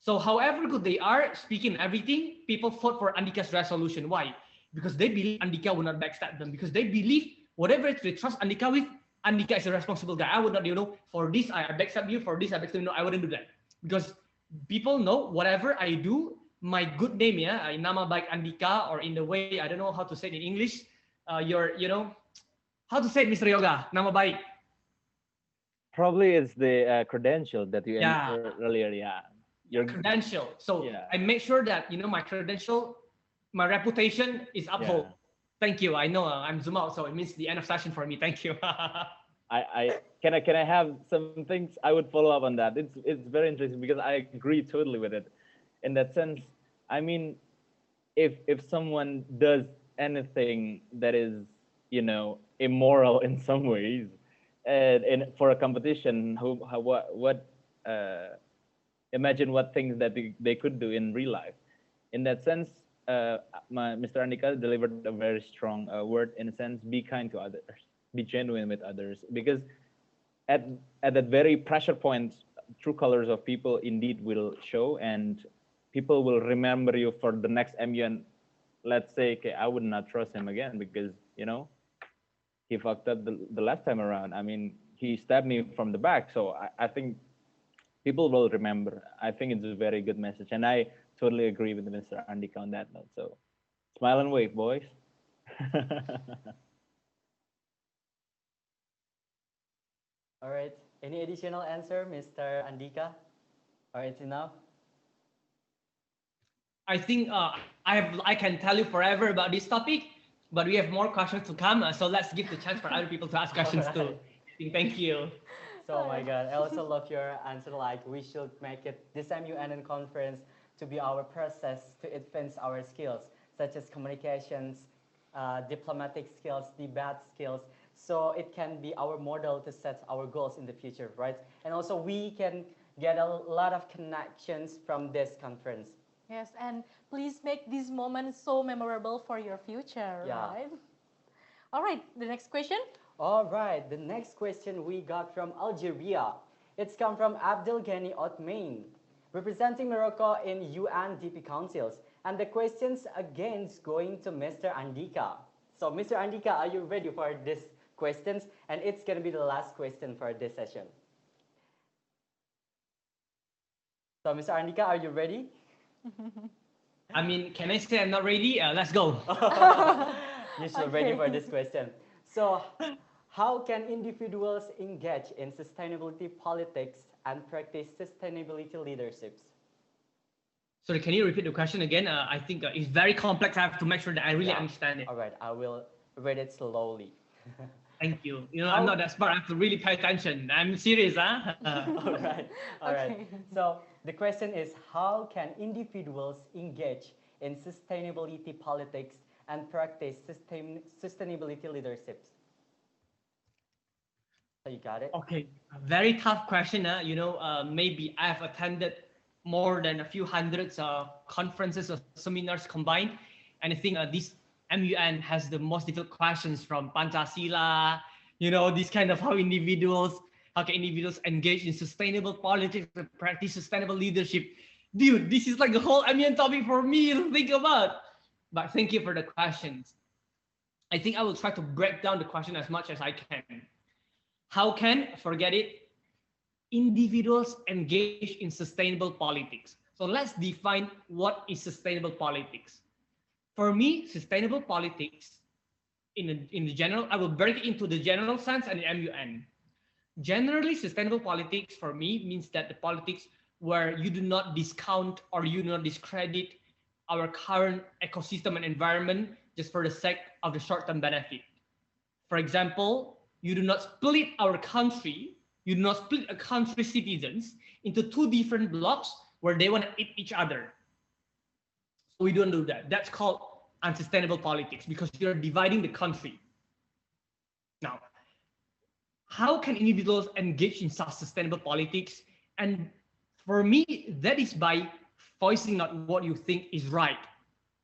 So however good they are, speaking everything, people fought for Andika's resolution. Why? Because they believe Andika will not backstab them. Because they believe whatever they trust Andika with, Andika is a responsible guy. I would not, for this I backstab you, for this I backstab you. No, I wouldn't do that. Because people know whatever I do, my good name, nama baik Andika, or in the way, I don't know how to say it in English, how to say it, Mr. Yoga, nama baik. Probably it's the credential that you entered earlier, Your credential. So I make sure that, my credential, my reputation is upheld. Thank you. I know I'm zoom out, so it means the end of session for me. Thank you. Can I have some things I would follow up on that? It's very interesting, because I agree totally with it. In that sense, I mean, if someone does anything that is, immoral in some ways, and for a competition, imagine what things that they could do in real life. In that sense, Mr. Andika delivered a very strong word, in a sense: be kind to others, be genuine with others, because at that very pressure point, true colors of people indeed will show, and people will remember you for the next MUN. Let's say, okay, I would not trust him again because, he fucked up the last time around. I mean, he stabbed me from the back. So I think people will remember. I think it's a very good message. And I totally agree with Mr. Andika on that note. So smile and wave, boys. All right. Any additional answer, Mr. Andika? Or it's enough? I think I can tell you forever about this topic, but we have more questions to come. So let's give the chance for other people to ask questions too. Thank you. So, oh my God, I also love your answer. Like, we should make it this MUN conference to be our process to advance our skills, such as communications, diplomatic skills, debate skills. So it can be our model to set our goals in the future, right? And also we can get a lot of connections from this conference. Yes, and please make this moment so memorable for your future, right? All right, the next question. All right, the next question we got from Algeria. It's come from Abdel Ghani Otmain, representing Morocco in UNDP councils. And the questions again is going to Mr. Andika. So Mr. Andika, are you ready for this questions, and it's going to be the last question for this session. So, Mr. Andika, are you ready? I mean, can I say I'm not ready? Let's go. You're so ready for this question. So, how can individuals engage in sustainability politics and practice sustainability leaderships? Sorry, can you repeat the question again? I think it's very complex. I have to make sure that I really understand it. All right, I will read it slowly. Thank you. You know, I'm not that smart. I have to really pay attention. I'm serious, huh? All right, all right. So the question is, how can individuals engage in sustainability politics and practice sustainability leaderships? So you got it? Okay, a very tough question. You know, maybe I've attended more than a few hundreds of conferences or seminars combined. And I think this MUN has the most difficult questions from Pancasila, you know, this kind of how can individuals engage in sustainable politics and practice sustainable leadership. Dude, this is like the whole MUN topic for me to think about. But thank you for the questions. I think I will try to break down the question as much as I can. How can, forget it, individuals engage in sustainable politics? So let's define what is sustainable politics. For me, sustainable politics, in the general, I will break it into the general sense and the MUN. Generally, sustainable politics for me means that the politics where you do not discount or you do not discredit our current ecosystem and environment just for the sake of the short-term benefit. For example, you do not split our country, you do not split a country's citizens into two different blocks where they want to eat each other. So we don't do that. That's called unsustainable politics because you're dividing the country. Now, how can individuals engage in such sustainable politics? And for me, that is by voicing out what you think is right.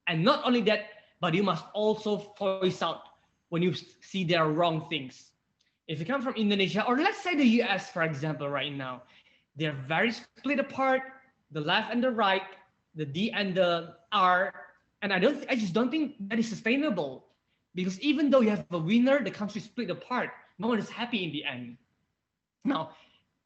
And not only that, but you must also voice out when you see there are wrong things. If you come from Indonesia, or let's say the US, for example, right now, they're very split apart, the left and the right, the D and the R. And I just don't think that is sustainable, because even though you have a winner, the country split apart. No one is happy in the end. Now,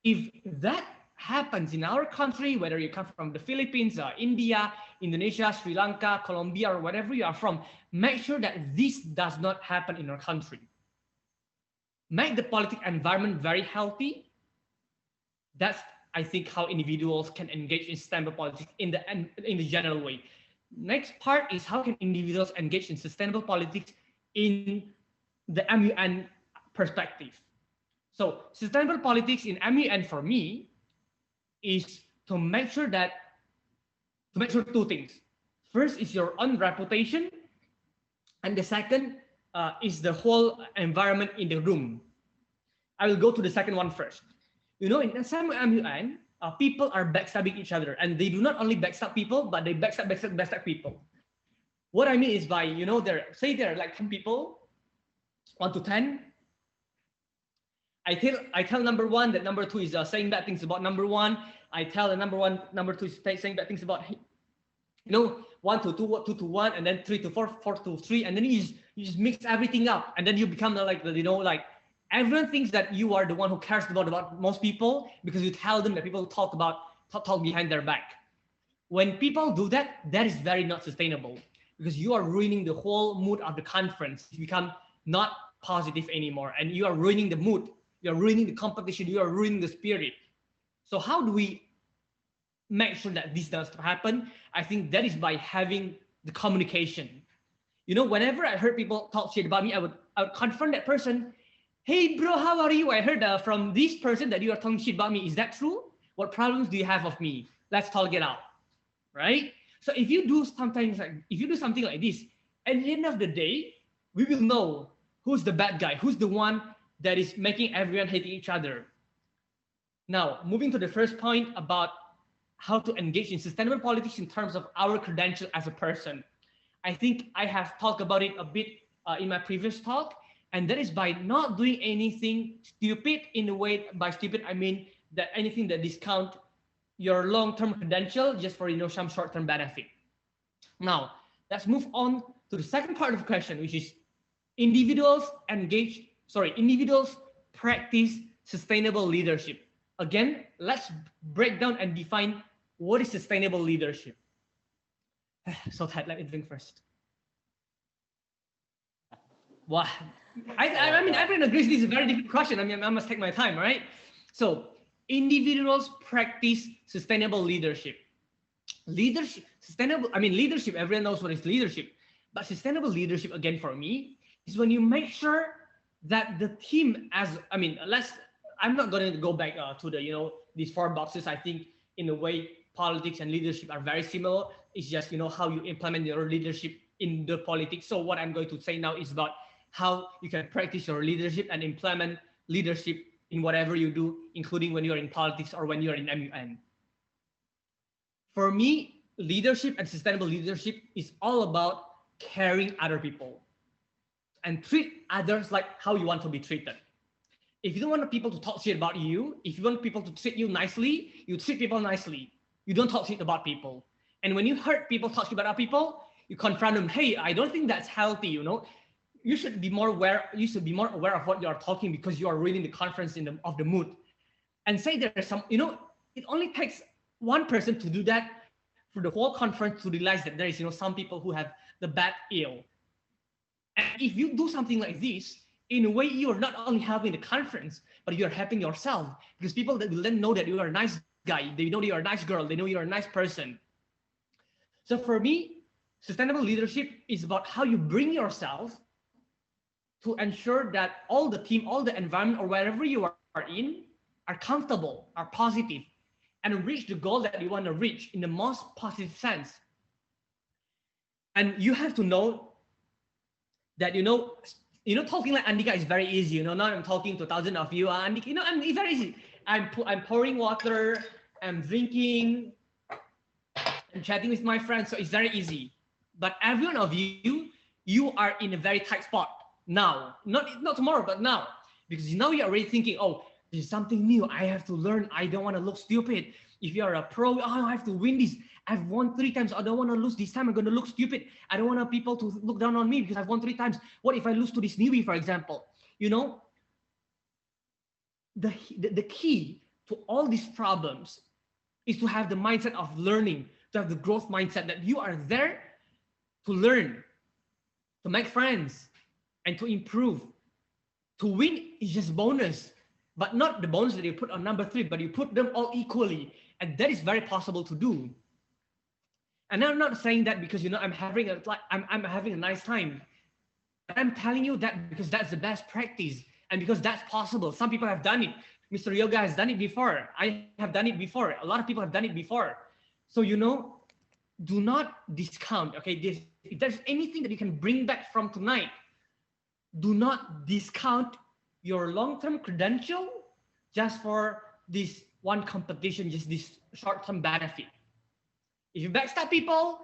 if that happens in our country, whether you come from the Philippines, India, Indonesia, Sri Lanka, Colombia, or wherever you are from, make sure that this does not happen in our country. Make the political environment very healthy. That's, I think, how individuals can engage in sustainable politics in the general way. Next part is how can individuals engage in sustainable politics in the MUN perspective. So sustainable politics in MUN for me is to make sure two things. First is your own reputation, and the second is the whole environment in the room. I will go to the second one first. You know, in some MUN, people are backstabbing each other, and they do not only backstab people, but they backstab people. What I mean is by, you know, there are like 10 people, 1 to 10. I tell number one that number two is saying bad things about number one. I tell the number two is saying bad things about, you know, 1 to 2, 2 to 1, and then 3 to 4, 4 to 3, and then you just mix everything up, and then you become like, you know, like everyone thinks that you are the one who cares about most people because you tell them that people talk behind their back. When people do that, that is very not sustainable because you are ruining the whole mood of the conference. You become not positive anymore, and you are ruining the mood. You are ruining the competition. You are ruining the spirit. So how do we make sure that this does not happen? I think that is by having the communication. You know, whenever I heard people talk shit about me, I would confront that person. Hey, bro, how are you? I heard from this person that you are talking shit about me. Is that true? What problems do you have of me? Let's talk it out, right? So if you do something like this, at the end of the day, we will know who's the bad guy, who's the one that is making everyone hating each other. Now, moving to the first point about how to engage in sustainable politics in terms of our credential as a person. I think I have talked about it a bit in my previous talk, and that is by not doing anything stupid. In a way, by stupid, I mean that anything that discount your long-term credential just for, you know, some short-term benefit. Now, let's move on to the second part of the question, which is individuals engage individuals practice sustainable leadership. Again, let's break down and define what is sustainable leadership. So Ted, let me drink first. Wow. I mean, everyone agrees this is a very difficult question. I mean, I must take my time, right? So individuals practice sustainable leadership. Leadership, everyone knows what is leadership. But sustainable leadership, again, for me, is when you make sure that the team I'm not going to go back to the, these 4 boxes. I think in a way, politics and leadership are very similar. It's just, how you implement your leadership in the politics. So what I'm going to say now is about how you can practice your leadership and implement leadership in whatever you do, including when you're in politics or when you're in MUN. For me, leadership and sustainable leadership is all about caring other people and treat others like how you want to be treated. If you don't want people to talk shit about you, if you want people to treat you nicely, you treat people nicely. You don't talk shit about people. And when you heard people talk shit about other people, you confront them. Hey, I don't think that's healthy. You should be more aware. You should be more aware of what you are talking, because you are reading the conference of the mood. And say there's some. It only takes one person to do that for the whole conference to realize that there is some people who have the bad ill. And if you do something like this, in a way, you are not only helping the conference, but you are helping yourself, because people that will then know that you are a nice guy, they know you are a nice girl, they know you are a nice person. So for me, sustainable leadership is about how you bring yourself to ensure that all the team, all the environment, or wherever you are in, are comfortable, are positive, and reach the goal that you want to reach in the most positive sense. And you have to know that, talking like Andika is very easy. Now I'm talking to thousands of you. Andika, it's very easy. I'm pouring water, I'm drinking, I'm chatting with my friends, so it's very easy. But every one of you are in a very tight spot now. Not tomorrow, but now. Because now you're already thinking, oh, this is something new. I have to learn. I don't want to look stupid. If you're a pro, I have to win this. I've won 3 times. I don't want to lose this time. I'm going to look stupid. I don't want people to look down on me because I've won 3 times. What if I lose to this newbie, for example? The key to all these problems is to have the mindset of learning, to have the growth mindset that you are there to learn, to make friends, and to improve. To win is just bonus, but not the bonus that you put on number 3, but you put them all equally. And that is very possible to do. And I'm not saying that because I'm having a nice time. But I'm telling you that because that's the best practice and because that's possible. Some people have done it. Mr. Yoga has done it before. I have done it before. A lot of people have done it before. So do not discount. Okay, if there's anything that you can bring back from tonight, do not discount your long-term credential just for this one competition, just this short-term benefit. If you backstab people,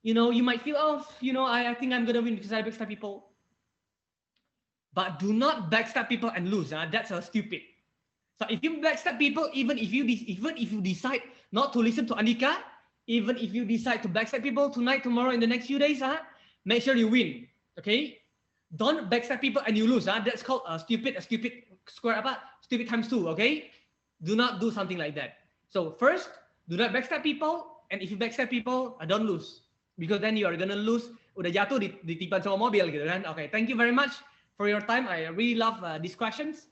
you might feel, I think I'm gonna win because I backstab people. But do not backstab people and lose. That's stupid. So if you backstab people, even if you decide not to listen to Andika, even if you decide to backstab people tonight, tomorrow, in the next few days, make sure you win. Okay? Don't backstab people and you lose. That's called stupid square stupid times 2. Okay? Do not do something like that. So first, do not backstab people. And if you backstab people, don't lose. Because then you are going to lose. Udah jatuh ditipan sama mobil gitu kan. Okay, thank you very much for your time. I really love these questions.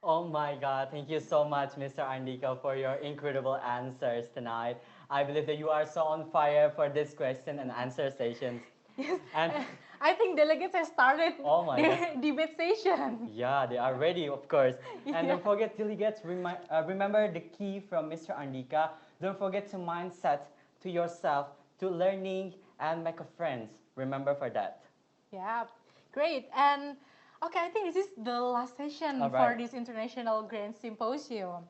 Oh my God, thank you so much, Mr. Andika, for your incredible answers tonight. I believe that you are so on fire for this question and answer sessions. Yes, And I think delegates have started their God. debate session. Yeah, they are ready, of course. And Yeah. don't forget, delegates, remember the key from Mr. Andika. Don't forget to mindset to yourself, to learning and make a friends. Remember for that. Yeah, great. And okay, I think this is the last session All for right. this International Grand Symposium.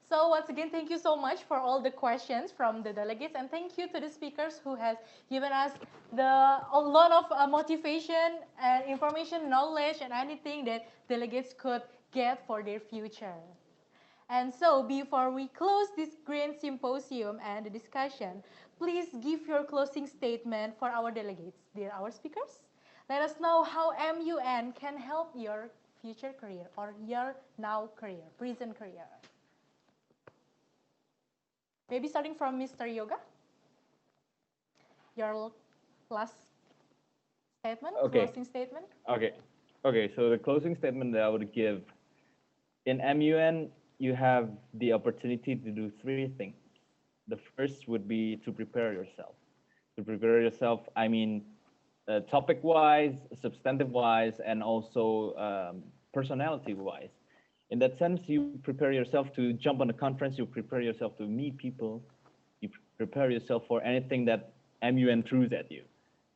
So once again, thank you so much for all the questions from the delegates, and thank you to the speakers who has given us a lot of motivation and information, knowledge, and anything that delegates could get for their future. And so before we close this Grand Symposium and the discussion, please give your closing statement for our delegates. Dear our speakers, let us know how MUN can help your future career or your now career, present career? Maybe starting from Mr. Yoga. Your last statement, Okay. closing statement. Okay, so the closing statement that I would give, in MUN, you have the opportunity to do three things. The first would be to prepare yourself. To prepare yourself, I mean, topic-wise, substantive-wise, and also personality-wise. In that sense, you prepare yourself to jump on a conference, you prepare yourself to meet people, you prepare yourself for anything that MUN throws at you.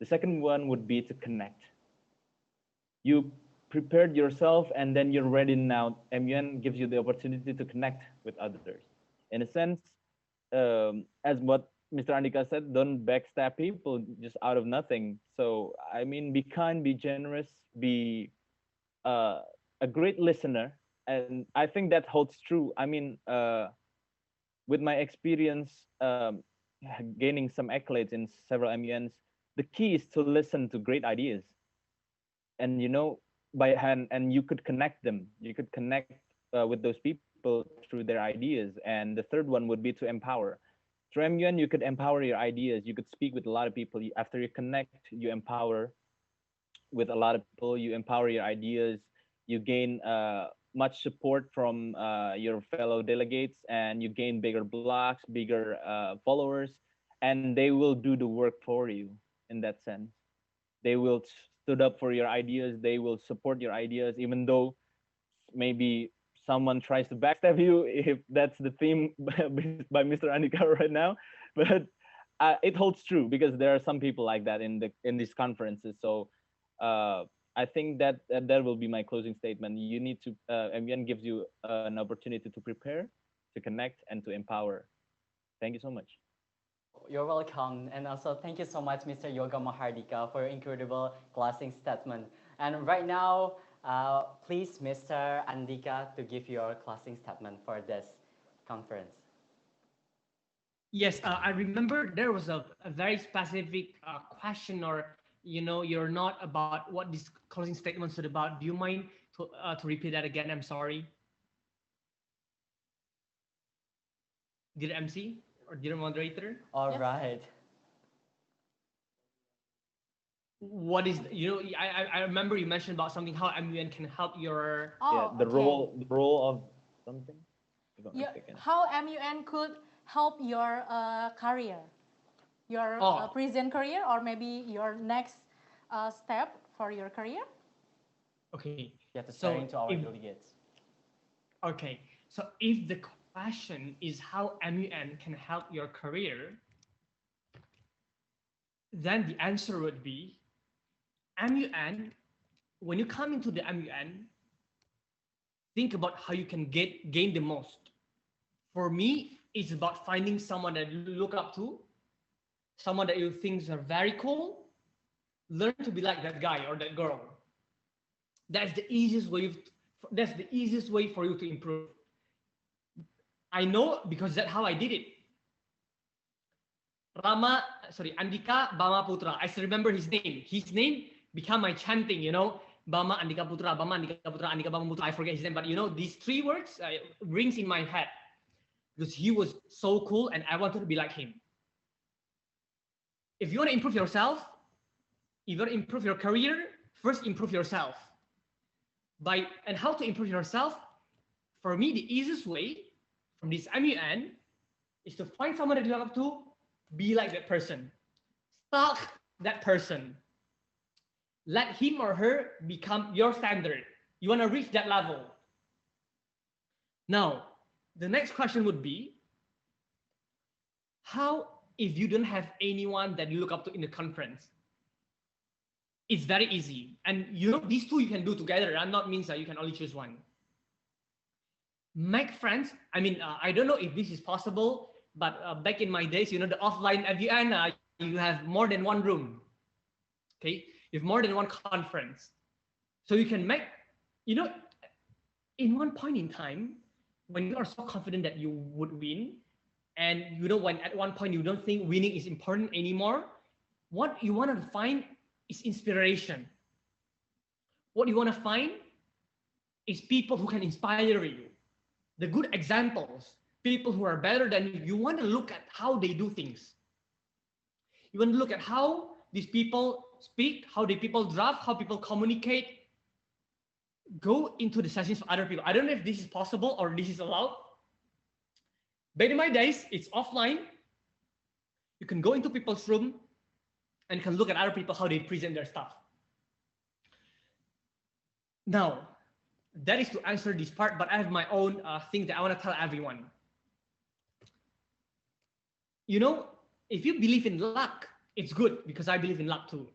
The second one would be to connect. You prepared yourself and then you're ready now. MUN gives you the opportunity to connect with others. In a sense, as what Mr. Andika said, don't backstab people just out of nothing. So, I mean, be kind, be generous, be a great listener. And I think that holds true. I mean, with my experience gaining some accolades in several MUNs, the key is to listen to great ideas. And, you know, by hand, and you could connect them. You could connect with those people through their ideas. And the third one would be to empower. Through MUN, you could empower your ideas. You could speak with a lot of people. After you connect, you empower with a lot of people. You empower your ideas. You gain much support from your fellow delegates, and you gain bigger blocks, bigger followers, and they will do the work for you in that sense. They will stood up for your ideas. They will support your ideas, even though maybe someone tries to backstab you, if that's the theme by Mr. Andika right now. But it holds true because there are some people like that in these conferences. So I think that will be my closing statement. You need to, MUN gives you an opportunity to prepare, to connect, and to empower. Thank you so much. You're welcome. And also thank you so much, Mr. Yoga Mahardika, for your incredible closing statement. And right now, please, Mr. Andika, to give your closing statement for this conference. Yes, I remember there was a very specific question, or you're not about what this closing statement is about. Do you mind to repeat that again? I'm sorry. Dear MC or dear moderator? All right. What is I remember you mentioned about something, how MUN can help your the role of something. How MUN could help your career, your present career, or maybe your next step for your career. Okay. Yeah, to sharing to our delegates. Okay, so if the question is how MUN can help your career, then the answer would be MUN. When you come into the MUN, think about how you can gain the most. For me, it's about finding someone that you look up to, someone that you think are very cool. Learn to be like that guy or that girl. That's the easiest way. That's the easiest way for you to improve. I know because that's how I did it. Andika Bama Putra. I still remember his name. His name became my chanting, Bama Andika Putra, Bama Andika Putra, Andika Bama Putra. I forget his name, but these three words rings in my head because he was so cool and I wanted to be like him. If you want to improve yourself, if you want to improve your career, first improve yourself. And how to improve yourself? For me, the easiest way from this MUN is to find someone that you look up to, be like that person. Stalk that person. Let him or her become your standard. You want to reach that level. Now, the next question would be, how if you don't have anyone that you look up to in the conference? It's very easy. And these two you can do together. And not means that you can only choose one. Make friends. I mean, I don't know if this is possible, but back in my days, the offline MUN, you have more than one room. Okay, you have more than one conference. So you can make, in one point in time, when you are so confident that you would win, and when at one point you don't think winning is important anymore, what you want to find is inspiration. What you want to find is people who can inspire you, the good examples, people who are better than you. You want to look at how they do things. You want to look at how these people speak, how the people draft, how people communicate. Go into the sessions of other people. I don't know if this is possible or this is allowed. Back in my days, it's offline. You can go into people's room and you can look at other people, how they present their stuff. Now, that is to answer this part, but I have my own thing that I want to tell everyone. You know, if you believe in luck, it's good, because I believe in luck too.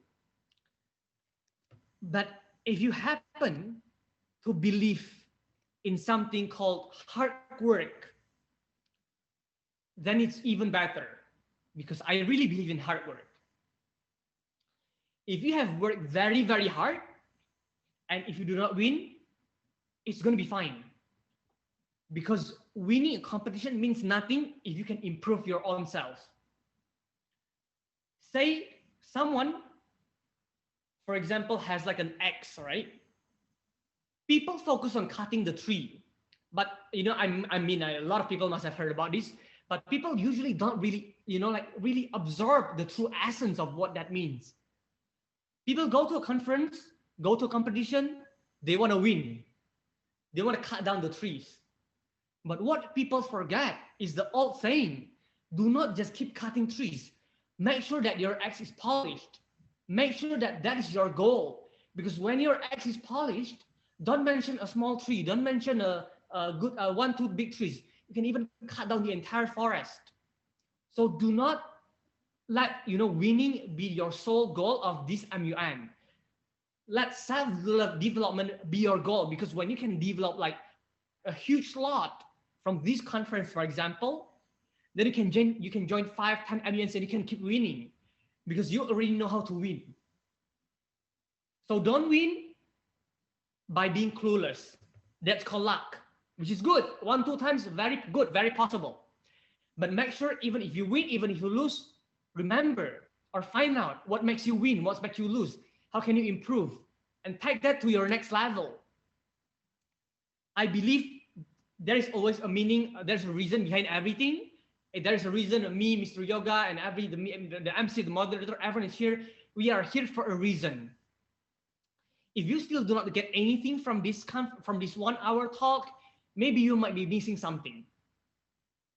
But if you happen to believe in something called hard work, then it's even better, because I really believe in hard work. If you have worked very, very hard, and if you do not win, it's going to be fine. Because winning a competition means nothing if you can improve your own self. Say someone, for example, has like an axe, right? People focus on cutting the tree. But, you know, I mean, a lot of people must have heard about this, but people usually don't really, you know, like really absorb the true essence of what that means. People go to a conference, go to a competition, they want to win. They want to cut down the trees. But what people forget is the old saying, do not just keep cutting trees. Make sure that your axe is polished. Make sure that that is your goal. Because when your axe is polished, don't mention a small tree. Don't mention a good one, two big trees. You can even cut down the entire forest. So do not let, you know, winning be your sole goal of this MUN. Let self-development be your goal, because when you can develop like a huge lot from this conference, for example, then you can join 5, 10 MUNs and you can keep winning, because you already know how to win. So don't win by being clueless. That's called luck, which is good. 1, 2 times, very good, very possible. But make sure, even if you win, even if you lose, remember or find out what makes you win, what makes you lose. How can you improve? And take that to your next level. I believe there is always a meaning, there's a reason behind everything. There's a reason, me, Mr. Yoga, and the MC, the moderator, everyone is here. We are here for a reason. If you still do not get anything from this 1 hour talk, maybe you might be missing something.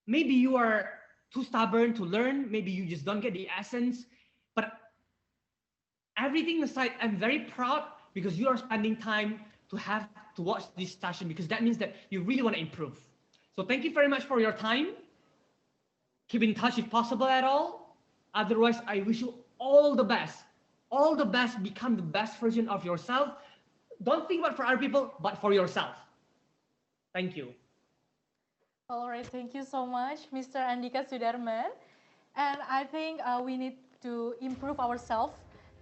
Maybe you are too stubborn to learn. Maybe you just don't get the essence. But everything aside, I'm very proud because you are spending time to watch this session, because that means that you really want to improve. So thank you very much for your time. Keep in touch if possible at all. Otherwise, I wish you all the best. All the best. Become the best version of yourself. Don't think about for other people, but for yourself. Thank you. All right, thank you so much, Mr. Andika Sudarman. And I think we need to improve ourselves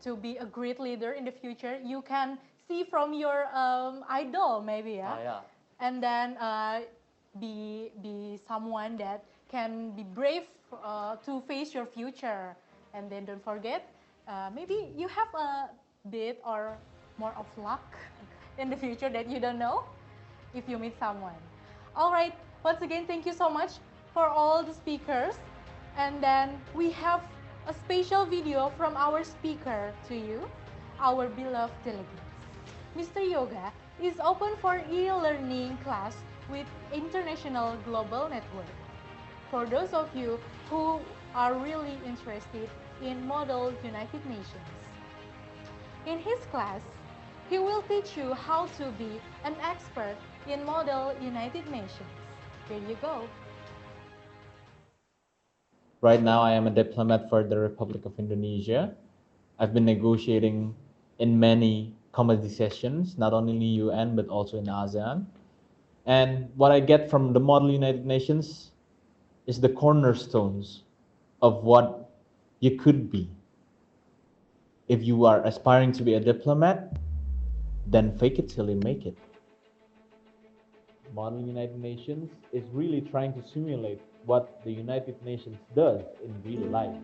to be a great leader in the future. You can see from your idol, maybe, yeah? Yeah. And then be someone that can be brave to face your future. And then don't forget, maybe you have a bit or more of luck in the future that you don't know if you meet someone. All right, once again, thank you so much for all the speakers. And then we have a special video from our speaker to you, our beloved delegates. Mr. Yoga is open for e-learning class with International Global Network. For those of you who are really interested in Model United Nations. In his class, he will teach you how to be an expert in Model United Nations. Here you go. Right now, I am a diplomat for the Republic of Indonesia. I've been negotiating in many committee sessions, not only in the UN, but also in ASEAN. And what I get from the Model United Nations is the cornerstones of what you could be. If you are aspiring to be a diplomat, then fake it till you make it. Model United Nations is really trying to simulate what the United Nations does in real life.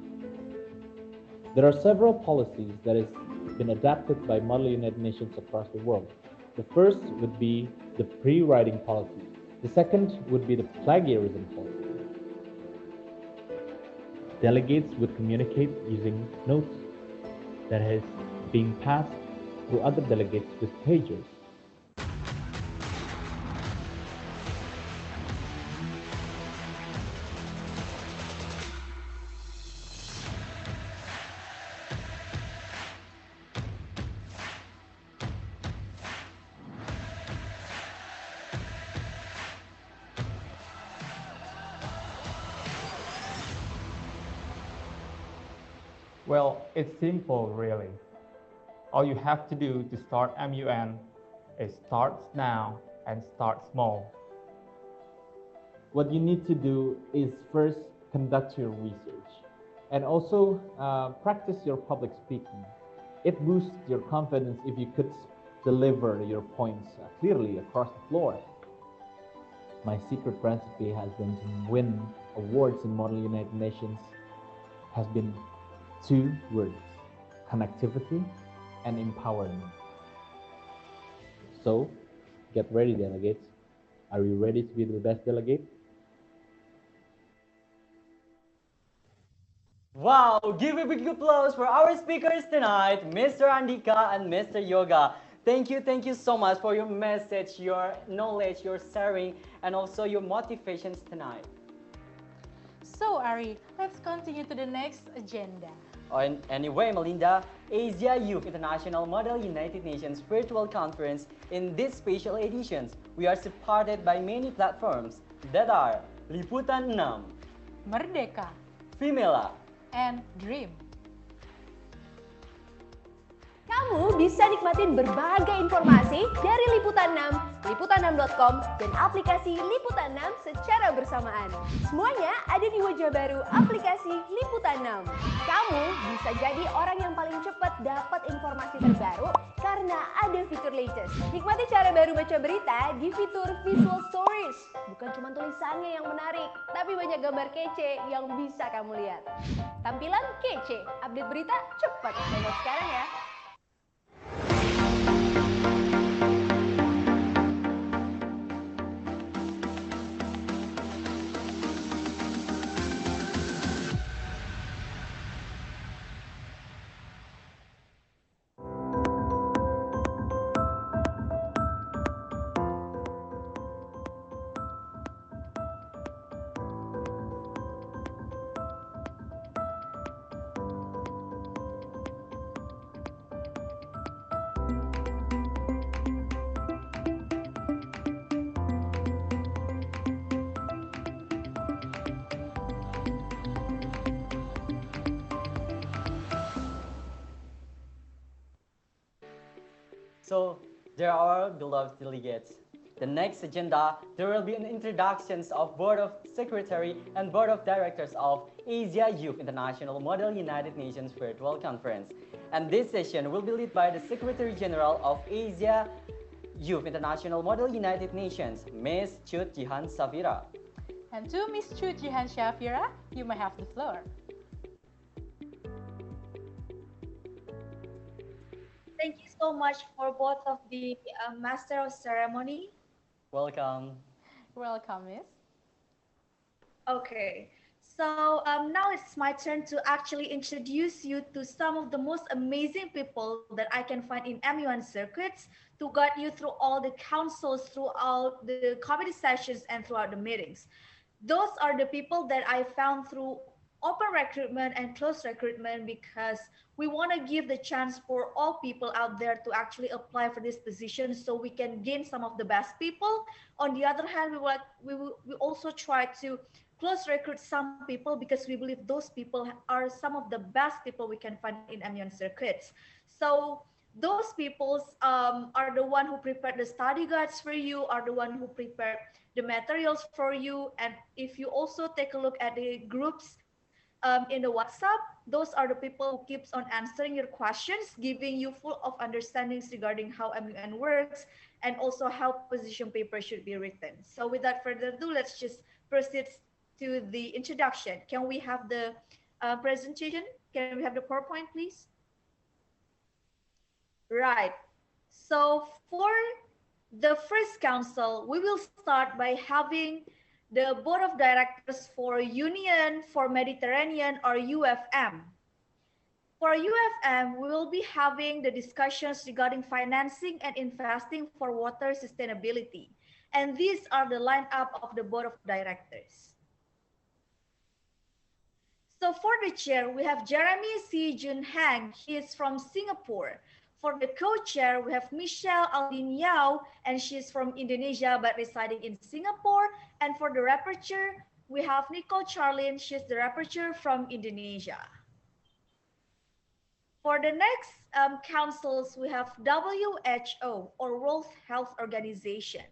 There are several policies that have been adapted by Model United Nations across the world. The first would be the pre-writing policy. The second would be the plagiarism policy. Delegates would communicate using notes, that is, being passed through other delegates with pagers. Well, it's simple, really. All you have to do to start MUN is start now and start small. What you need to do is first conduct your research and also practice your public speaking. It boosts your confidence if you could deliver your points clearly across the floor. My secret recipe has been to win awards in Model United Nations has been two words: connectivity and empowerment. So, get ready, delegates. Are you ready to be the best delegate? Wow, give a big applause for our speakers tonight, Mr. Andika and Mr. Yoga. Thank you so much for your message, your knowledge, your sharing, and also your motivations tonight. So, Ari, let's continue to the next agenda. Anyway, Melinda, Asia Youth International Model United Nations Virtual Conference in this special editions, we are supported by many platforms that are Liputan 6, Merdeka, Femela, and Dream. Kamu bisa nikmatin berbagai informasi dari Liputan 6, liputan6.com, dan aplikasi Liputan 6 secara bersamaan. Semuanya ada di wajah baru aplikasi Liputan 6. Kamu bisa jadi orang yang paling cepat dapat informasi terbaru karena ada fitur latest. Nikmati cara baru baca berita di fitur Visual Stories. Bukan cuma tulisannya yang menarik, tapi banyak gambar kece yang bisa kamu lihat. Tampilan kece, update berita cepat. Download sekarang ya. So, there are beloved delegates. The next agenda, there will be an introductions of Board of Secretary and Board of Directors of Asia Youth International Model United Nations Virtual Conference. And this session will be led by the Secretary General of Asia Youth International Model United Nations, Ms. Chut Jihan Safira. And to Ms. Chut Jihan Safira, you may have the floor. Thank you so much for both of the Master of Ceremony. Welcome. Welcome, Miss. Okay, so now it's my turn to actually introduce you to some of the most amazing people that I can find in MUN circuits to guide you through all the councils, throughout the committee sessions, and throughout the meetings. Those are the people that I found through open recruitment and closed recruitment, because we want to give the chance for all people out there to actually apply for this position so we can gain some of the best people. On the other hand, we also try to close recruit some people because we believe those people are some of the best people we can find in MUN circuits. So those people are the one who prepared the study guides for you, are the one who prepared the materials for you. And if you also take a look at the groups in the WhatsApp, those are the people who keeps on answering your questions, giving you full of understandings regarding how MUN works and also how position paper should be written. So without further ado, let's just proceed to the introduction. Can we have the presentation? Can we have the PowerPoint, please? Right. So for the first council, we will start by having the board of directors for Union for Mediterranean, or UFM. For UFM, we will be having the discussions regarding financing and investing for water sustainability. And these are the lineup of the board of directors. So for the chair, we have Jeremy C. Jun Hang. He is from Singapore. For the co-chair, we have Michelle Aldin Yao, and she's from Indonesia but residing in Singapore. And for the rapporteur, we have Nicole Charlin. She's the rapporteur from Indonesia. For the next councils, we have WHO, or World Health Organization.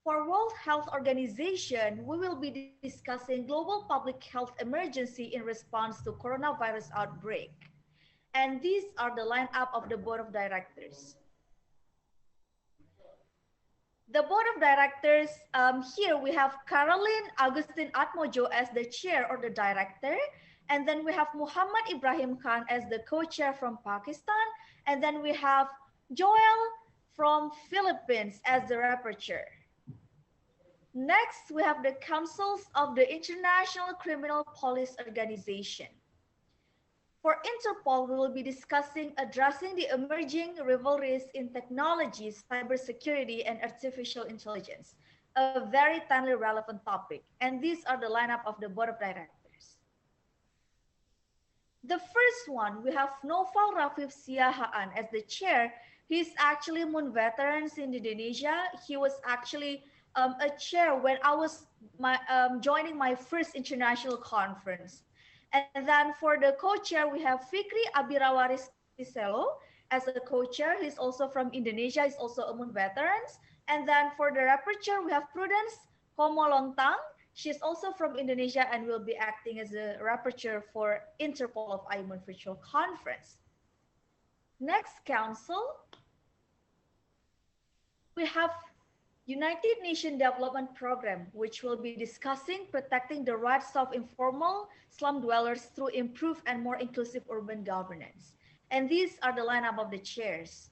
For World Health Organization, we will be discussing global public health emergency in response to coronavirus outbreak. And these are the lineup of the board of directors. The board of directors, here we have Caroline Agustin Atmojo as the chair or the director. And then we have Muhammad Ibrahim Khan as the co-chair from Pakistan. And then we have Joel from Philippines as the rapporteur. Next, we have the councils of the International Criminal Police Organization. For Interpol, we will be discussing addressing the emerging rivalries in technologies, cybersecurity, and artificial intelligence, a very timely relevant topic. And these are the lineup of the board of directors. The first one, we have Noval Rafif Siahaan as the chair. He's actually MUN veterans in Indonesia. He was actually a chair when I was joining my first international conference. And then for the co-chair, we have Fikri Abirawaris Tiselo as a co-chair. He's also from Indonesia. He's also a MUN veterans. And then for the rapporteur, we have Prudence Komolontang. She's also from Indonesia and will be acting as a rapporteur for Interpol of AYIMUN virtual conference. Next council, we have United Nations Development Program, which will be discussing protecting the rights of informal slum dwellers through improved and more inclusive urban governance. And these are the lineup of the chairs.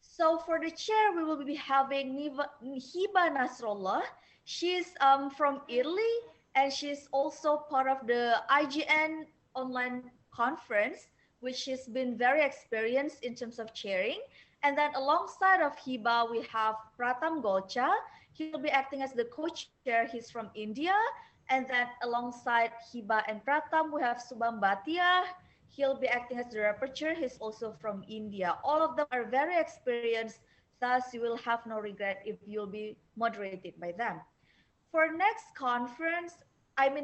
So for the chair, we will be having Hiba Nasrullah. She's from Italy, and she's also part of the IGN online conference, which has been very experienced in terms of chairing. And then alongside of Hiba, we have Pratam Golcha. He'll be acting as the co-chair. He's from India. And then alongside Hiba and Pratam, we have Subham Bhatia. He'll be acting as the rapporteur. He's also from India. All of them are very experienced. Thus, you will have no regret if you'll be moderated by them. For next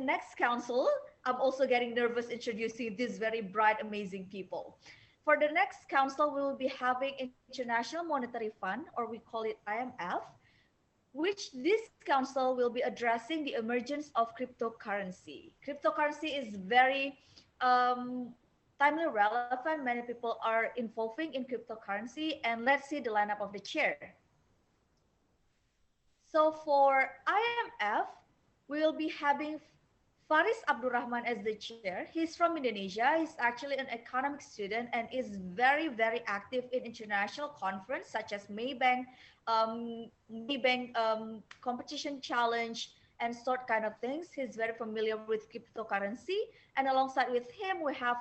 next council, I'm also getting nervous introducing these very bright, amazing people. For the next council, we will be having International Monetary Fund, or we call it IMF, which this council will be addressing the emergence of cryptocurrency. Cryptocurrency is very timely relevant. Many people are involving in cryptocurrency, and let's see the lineup of the chair. So for IMF, we will be having Faris Abdurrahman as the chair. He's from Indonesia. He's actually an economic student and is very, very active in international conference such as Maybank competition challenge and sort kind of things. He's very familiar with cryptocurrency. And alongside with him, we have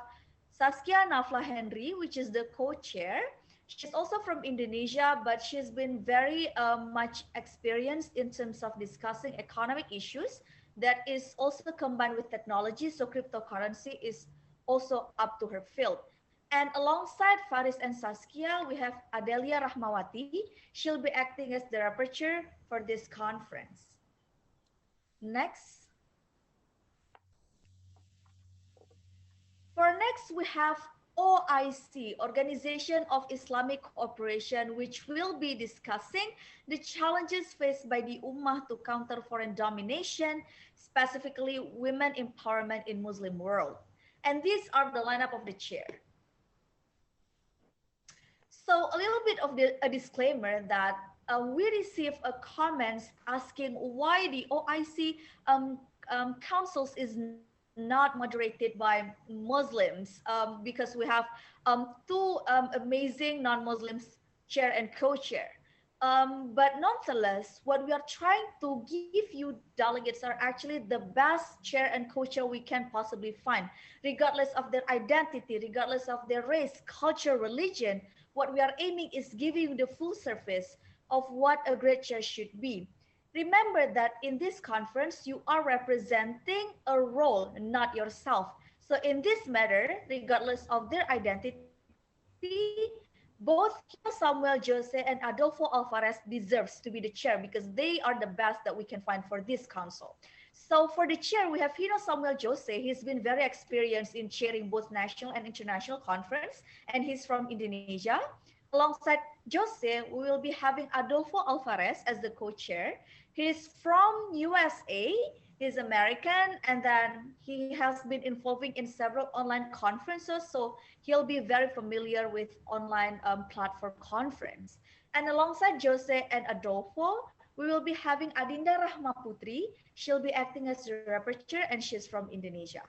Saskia Nafla Henry, which is the co-chair. She's also from Indonesia, but she's been very much experienced in terms of discussing economic issues that is also combined with technology. So cryptocurrency is also up to her field. And alongside Faris and Saskia, we have Adelia Rahmawati. She'll be acting as the rapporteur for this conference. Next. For next, we have OIC, Organization of Islamic Cooperation, which will be discussing the challenges faced by the Ummah to counter foreign domination, specifically women empowerment in Muslim world. And these are the lineup of the chair. So a little bit of a disclaimer that we received a comments asking why the OIC councils is not moderated by Muslims, because we have two amazing non-Muslims chair and co-chair. But nonetheless, what we are trying to give you delegates are actually the best chair and co-chair we can possibly find, regardless of their identity, regardless of their race, culture, religion. What we are aiming is giving you the full surface of what a great chair should be. Remember that in this conference, you are representing a role, not yourself. So in this matter, regardless of their identity, both Hino Samuel Jose and Adolfo Alvarez deserves to be the chair because they are the best that we can find for this council. So for the chair, we have Hino Samuel Jose. He's been very experienced in chairing both national and international conference, and he's from Indonesia. Alongside Jose, we will be having Adolfo Alvarez as the co-chair. He's from USA, he's American, and then he has been involving in several online conferences, so he'll be very familiar with online platform conference. And alongside Jose and Adolfo, we will be having Adinda Rahmaputri. She'll be acting as the rapporteur, and she's from Indonesia.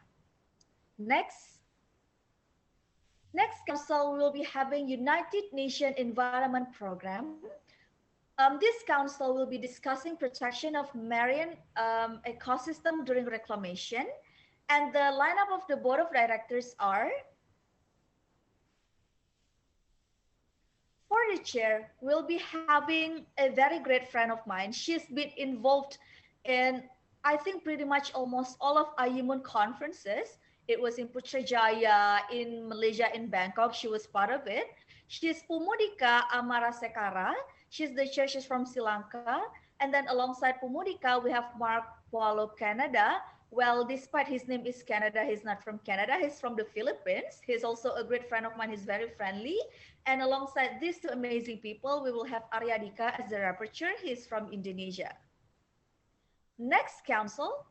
Next council, we will be having United Nations Environment Program. This council will be discussing protection of marine ecosystem during reclamation. And the lineup of the board of directors are, for the chair, we'll be having a very great friend of mine. She's been involved in, I think, pretty much almost all of AYIMUN conferences. It was in Putrajaya, in Malaysia, in Bangkok. She was part of it. She's Pumudika Amarasekara. She's the chair. She's from Sri Lanka. And then alongside Pumudika, we have Mark Paulo Canada. Well, despite his name is Canada, he's not from Canada. He's from the Philippines. He's also a great friend of mine. He's very friendly. And alongside these two amazing people, we will have Aryadika as the rapporteur. He's from Indonesia. Next council,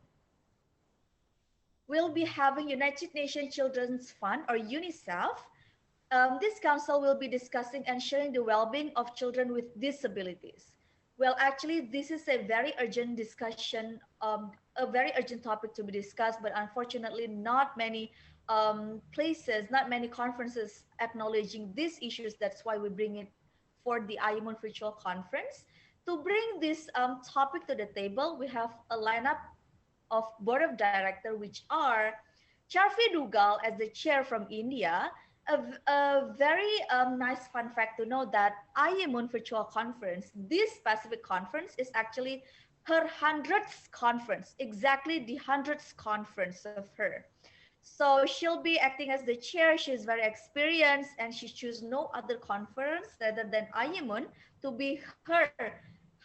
we'll be having United Nations Children's Fund, or UNICEF. This council will be discussing ensuring the well-being of children with disabilities. Well, actually, this is a very urgent discussion, a very urgent topic to be discussed, but unfortunately, not many places, not many conferences acknowledging these issues. That's why we bring it for the AYIMUN virtual conference. To bring this topic to the table, we have a lineup of board of directors, which are Charvi Dugal as the chair from India. A very nice fun fact to know that AYIMUN virtual conference, this specific conference is actually her 100th conference, exactly the 100th conference of her. So she'll be acting as the chair. She's very experienced, and she chose no other conference rather than AYIMUN to be her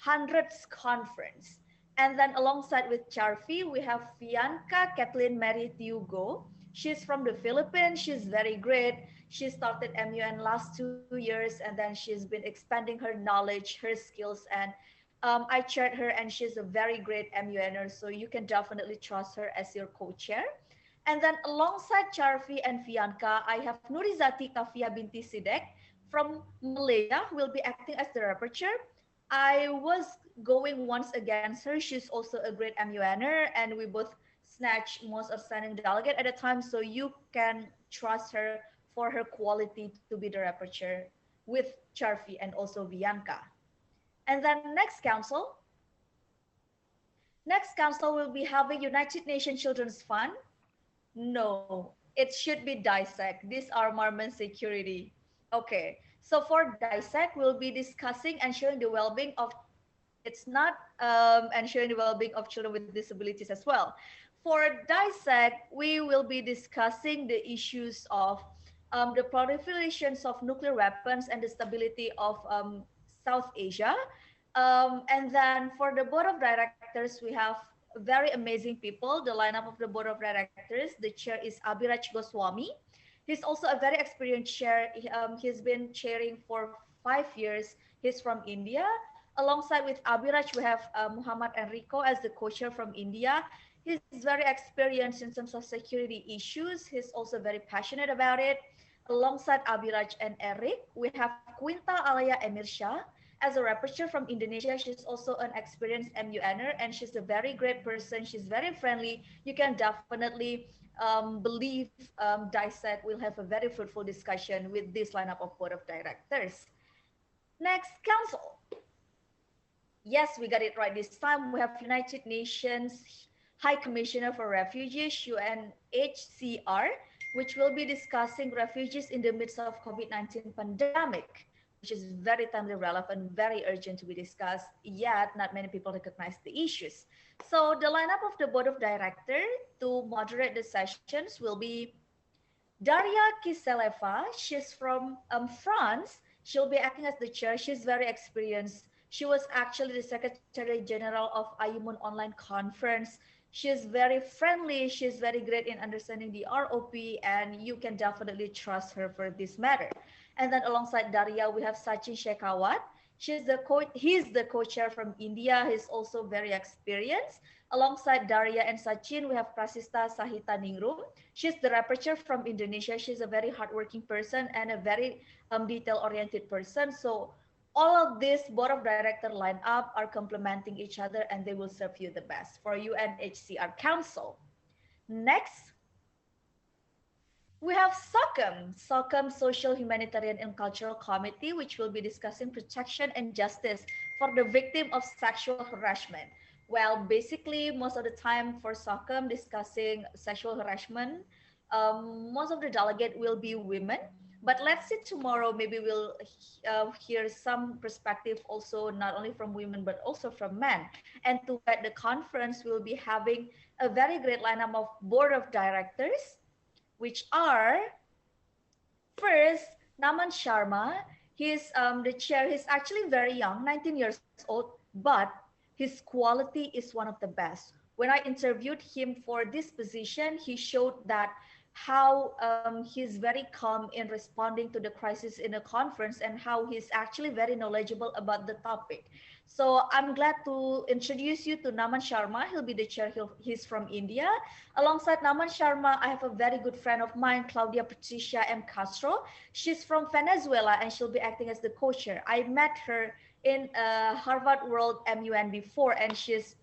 100th conference. And then alongside with Charvi, we have Bianca Kathleen Mary Tiugo. She's from the Philippines. She's very great. She started MUN last 2 years, and then she's been expanding her knowledge, her skills, and I chaired her, and she's a very great MUNer, so you can definitely trust her as your co-chair. And then alongside Charvi and Bianca, I have Nurizati Kafia binti Sidek from Malaysia, who will be acting as the rapporteur. I was going once against her. She's also a great MUNer, and we both snatched most outstanding delegate at a time, so you can trust her for her quality to be the rapporteur with Charvi and also Bianca. And then next council will be having United Nations Children's Fund. No, it should be DISEC. These are Marman Security. Okay, so for DISEC, we'll be discussing ensuring the well-being of, it's not ensuring the well-being of children with disabilities as well. For DISEC, we will be discussing the issues of the proliferations of nuclear weapons and the stability of South Asia. And then for the board of directors, we have very amazing people. The lineup of the board of directors, the chair is Abhiraj Goswami. He's also a very experienced chair. He's been chairing for 5 years. He's from India. Alongside with Abhiraj, we have Muhammad Enrico as the co-chair from India. He's very experienced in terms of security issues. He's also very passionate about it. Alongside Abhiraj and Eric, we have Quinta Alaya Emirsha as a rapporteur from Indonesia. She's also an experienced MUNer, and she's a very great person. She's very friendly. You can definitely believe dissect will have a very fruitful discussion with this lineup of board of directors. Next, council. Yes, we got it right this time. We have United Nations High Commissioner for Refugees, UNHCR, which will be discussing refugees in the midst of COVID-19 pandemic, which is very timely relevant, very urgent to be discussed, yet not many people recognize the issues. So the lineup of the board of directors to moderate the sessions will be Daria Kiseleva. She's from France. She'll be acting as the chair. She's very experienced. She was actually the Secretary General of AYIMUN online conference. She's very friendly. She's very great in understanding the ROP, and you can definitely trust her for this matter. And then alongside Daria, we have Sachin Shekhawat. He's the co-chair from India. He's also very experienced. Alongside Daria and Sachin, we have Prasista Sahita Ningrum. She's the rapporteur from Indonesia. She's a very hardworking person and a very detail-oriented person. So all of this board of director lineup are complementing each other, and they will serve you the best for UNHCR Council. Next, we have SOCHUM, Social, Humanitarian and Cultural Committee, which will be discussing protection and justice for the victim of sexual harassment. Well, basically, most of the time for SOCHUM discussing sexual harassment, most of the delegate will be women. But let's see tomorrow, maybe we'll hear some perspective also, not only from women, but also from men. And to at the conference, we'll be having a very great lineup of board of directors, which are, first, Naman Sharma. He's the chair. He's actually very young, 19 years old, but his quality is one of the best. When I interviewed him for this position, he showed that how he's very calm in responding to the crisis in a conference, and how he's actually very knowledgeable about the topic. So I'm glad to introduce you to Naman Sharma. He'll be the chair. He's from India. Alongside Naman Sharma, I have a very good friend of mine, Claudia Patricia M. Castro. She's from Venezuela, and she'll be acting as the co-chair. I met her in Harvard World MUN before, and she's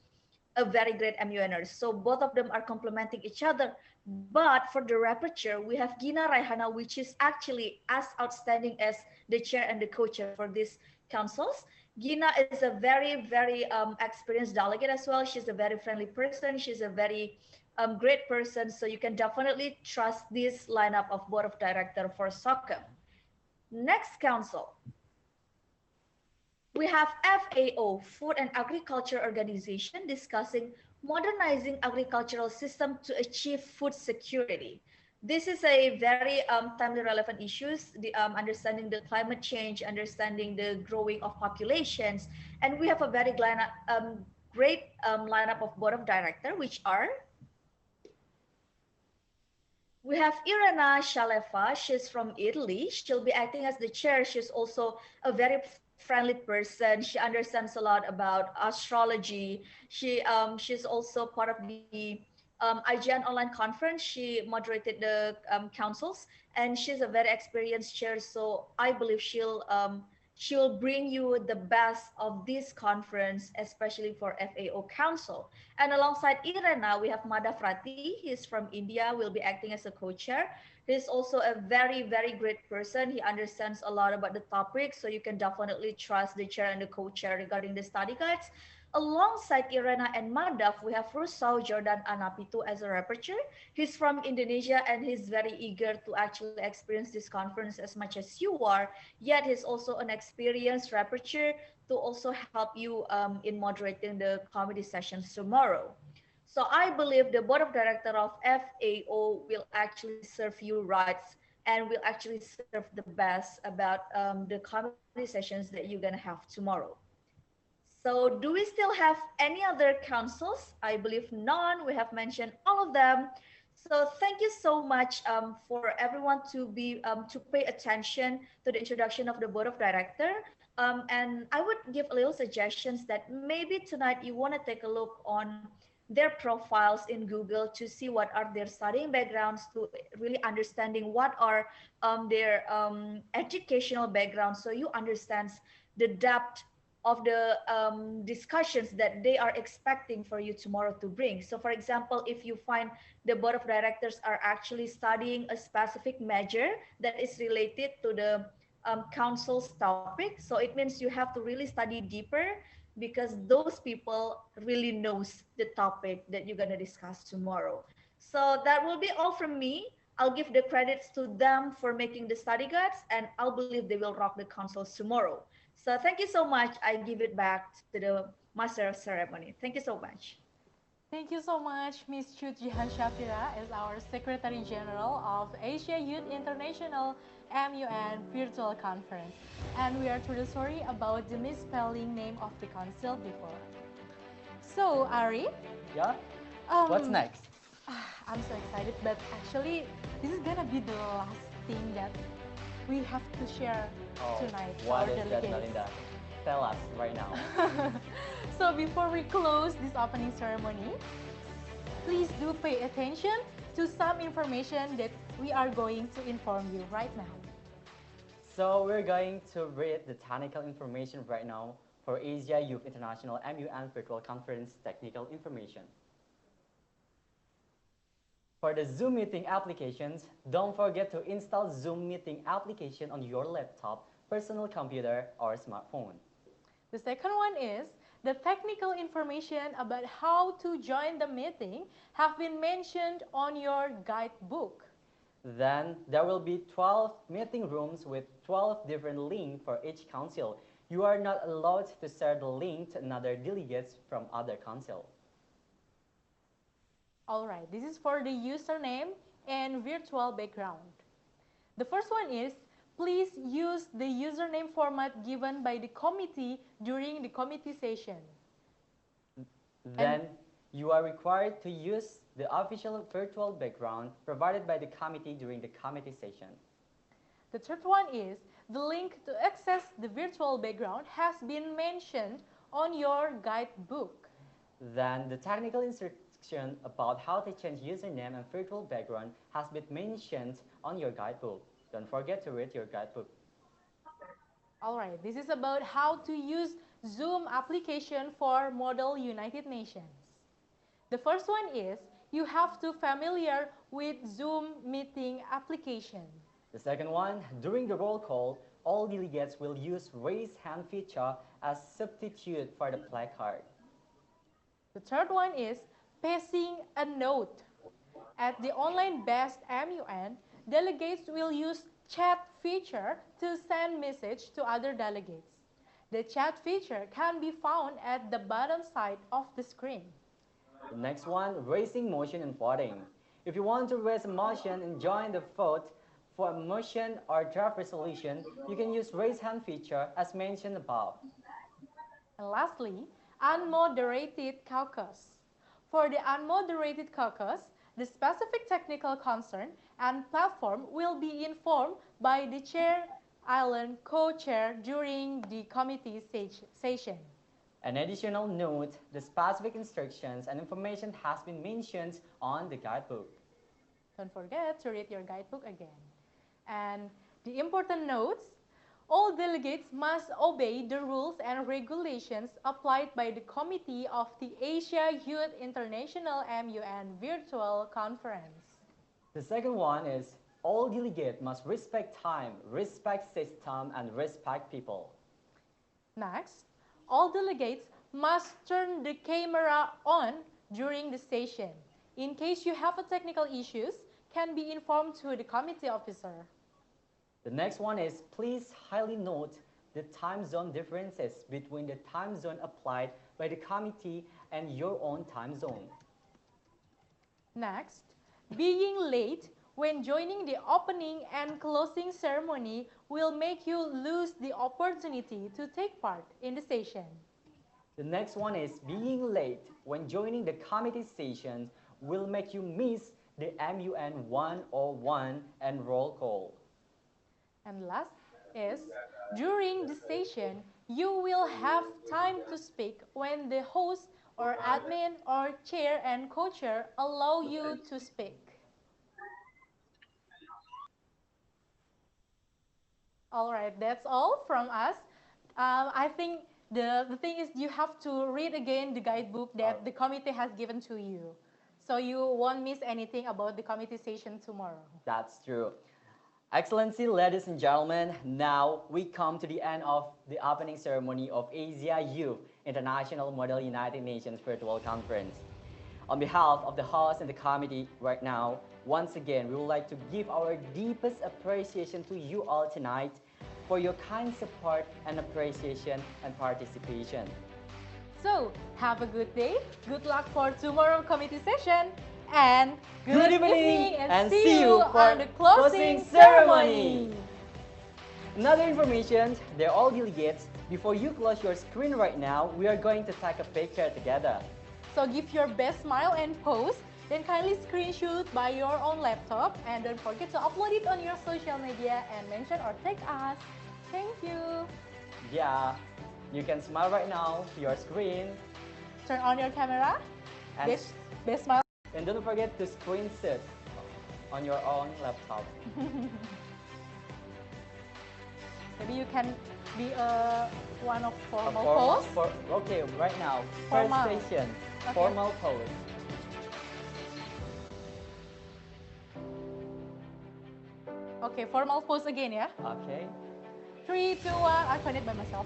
a very great MUNer. So both of them are complementing each other. But for the rapporteur, we have Gina Raihana, which is actually as outstanding as the chair and the co-chair for these councils. Gina is a very, very experienced delegate as well. She's a very friendly person. She's a very great person. So you can definitely trust this lineup of board of director for SOCHUM. Next council. We have FAO, Food and Agriculture Organization, discussing modernizing agricultural system to achieve food security. This is a very timely relevant issues, the understanding the climate change, understanding the growing of populations. And we have a very great lineup of board of director, which are, we have Irena Shaleva. She's from Italy. She'll be acting as the chair. She's also a very friendly person. She understands a lot about astrology. She's also part of the IGN online conference. She moderated the councils, and she's a very experienced chair. So I believe she'll bring you the best of this conference, especially for FAO Council. And alongside Irena, we have Madhav Rati. He's from India, will be acting as a co-chair. He's also a very, very great person. He understands a lot about the topic, so you can definitely trust the chair and the co-chair regarding the study guides. Alongside Irena and Madhav, we have Rusau Jordan Anapitu as a rapporteur. He's from Indonesia, and he's very eager to actually experience this conference as much as you are. Yet he's also an experienced rapporteur to also help you in moderating the committee sessions tomorrow. So I believe the board of directors of FAO will actually serve you right, and will actually serve the best about the committee sessions that you're gonna have tomorrow. So do we still have any other councils? I believe none. We have mentioned all of them. So thank you so much for everyone to pay attention to the introduction of the board of directors. And I would give a little suggestions that maybe tonight you want to take a look on their profiles in Google to see what are their studying backgrounds, to really understanding what are their educational backgrounds, so you understand the depth of the discussions that they are expecting for you tomorrow to bring. So for example, if you find the board of directors are actually studying a specific measure that is related to the council's topic, so it means you have to really study deeper, because those people really knows the topic that you're going to discuss tomorrow. So that will be all from me. I'll give the credits to them for making the study guides, and I'll believe they will rock the councils tomorrow. So thank you so much. I give it back to the master of ceremony. Thank you so much. Thank you so much, Ms. Chut Jihan Shafira, as our Secretary General of Asia Youth International MUN Virtual Conference. And we are truly sorry about the misspelling name of the council before. So, Ari? Yeah? What's next? I'm so excited, but actually, this is gonna be the last thing that we have to share tonight. What is that, Melinda? Tell us right now. So before we close this opening ceremony, please do pay attention to some information that we are going to inform you right now. So we're going to read the technical information right now for Asia Youth International MUN Virtual Conference technical information. For the Zoom meeting applications, don't forget to install Zoom meeting application on your laptop, personal computer, or smartphone. The second one is the technical information about how to join the meeting have been mentioned on your guidebook. Then there will be 12 meeting rooms with 12 different links for each council. You are not allowed to share the link to another delegates from other council. All right, this is for the username and virtual background. The first one is, please use the username format given by the committee during the committee session. Then you are required to use the official virtual background provided by the committee during the committee session. The third one is, the link to access the virtual background has been mentioned on your guidebook. Then the technical instruction about how to change username and virtual background has been mentioned on your guidebook. Don't forget to read your guidebook. All right, this is about how to use Zoom application for Model United Nations. The first one is, you have to familiar with Zoom meeting application. The second one, during the roll call, all delegates will use raise hand feature as substitute for the placard. The third one is passing a note. At the online-based MUN, delegates will use chat feature to send message to other delegates. The chat feature can be found at the bottom side of the screen. The next one, raising motion and voting. If you want to raise a motion and join the vote for a motion or draft resolution, you can use raise hand feature as mentioned above. And lastly, unmoderated caucus. For the unmoderated caucus, the specific technical concern and platform will be informed by the chair, island co-chair during the committee session. An additional note, the specific instructions and information has been mentioned on the guidebook. Don't forget to read your guidebook again. And the important notes, all delegates must obey the rules and regulations applied by the committee of the Asia Youth International MUN Virtual Conference. The second one is, all delegates must respect time, respect system, and respect people. Next, all delegates must turn the camera on during the session. In case you have a technical issues, can be informed to the committee officer. The next one is, please highly note the time zone differences between the time zone applied by the committee and your own time zone. Next, being late when joining the opening and closing ceremony will make you lose the opportunity to take part in the session. The next one is, being late when joining the committee session will make you miss the MUN 101 and roll call. And last is, during the session, you will have time to speak when the host or admin or chair and co-chair allow you to speak. All right, that's all from us. I think the thing is you have to read again the guidebook that the committee has given to you. So you won't miss anything about the committee session tomorrow. That's true. Excellency, ladies and gentlemen, now we come to the end of the opening ceremony of Asia Youth International Model United Nations Virtual Conference. On behalf of the host and the committee right now, once again, we would like to give our deepest appreciation to you all tonight for your kind support and appreciation and participation. So, have a good day, good luck for tomorrow committee session, and good evening and see you for on the closing ceremony. Another information, they're all delegates. Before you close your screen right now, we are going to take a picture together. So give your best smile and pose, then kindly screenshot by your own laptop, and don't forget to upload it on your social media and mention or tag us. Thank you. Yeah, you can smile right now to your screen. Turn on your camera. And Best smile. And don't forget to screenshot on your own laptop. Maybe you can be one of formal pose. Okay, right now, Formal. first station, Okay. formal pose. Okay, formal pose again, yeah? Okay. 3, 2, 1. I find it by myself.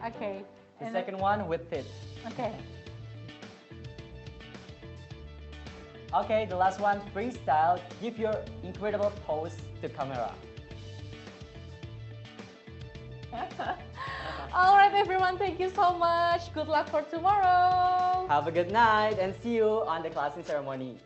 Okay. The second one with it. Okay. Okay, the last one, freestyle. Give your incredible pose to camera. All right, everyone. Thank you so much. Good luck for tomorrow. Have a good night and see you on the closing ceremony.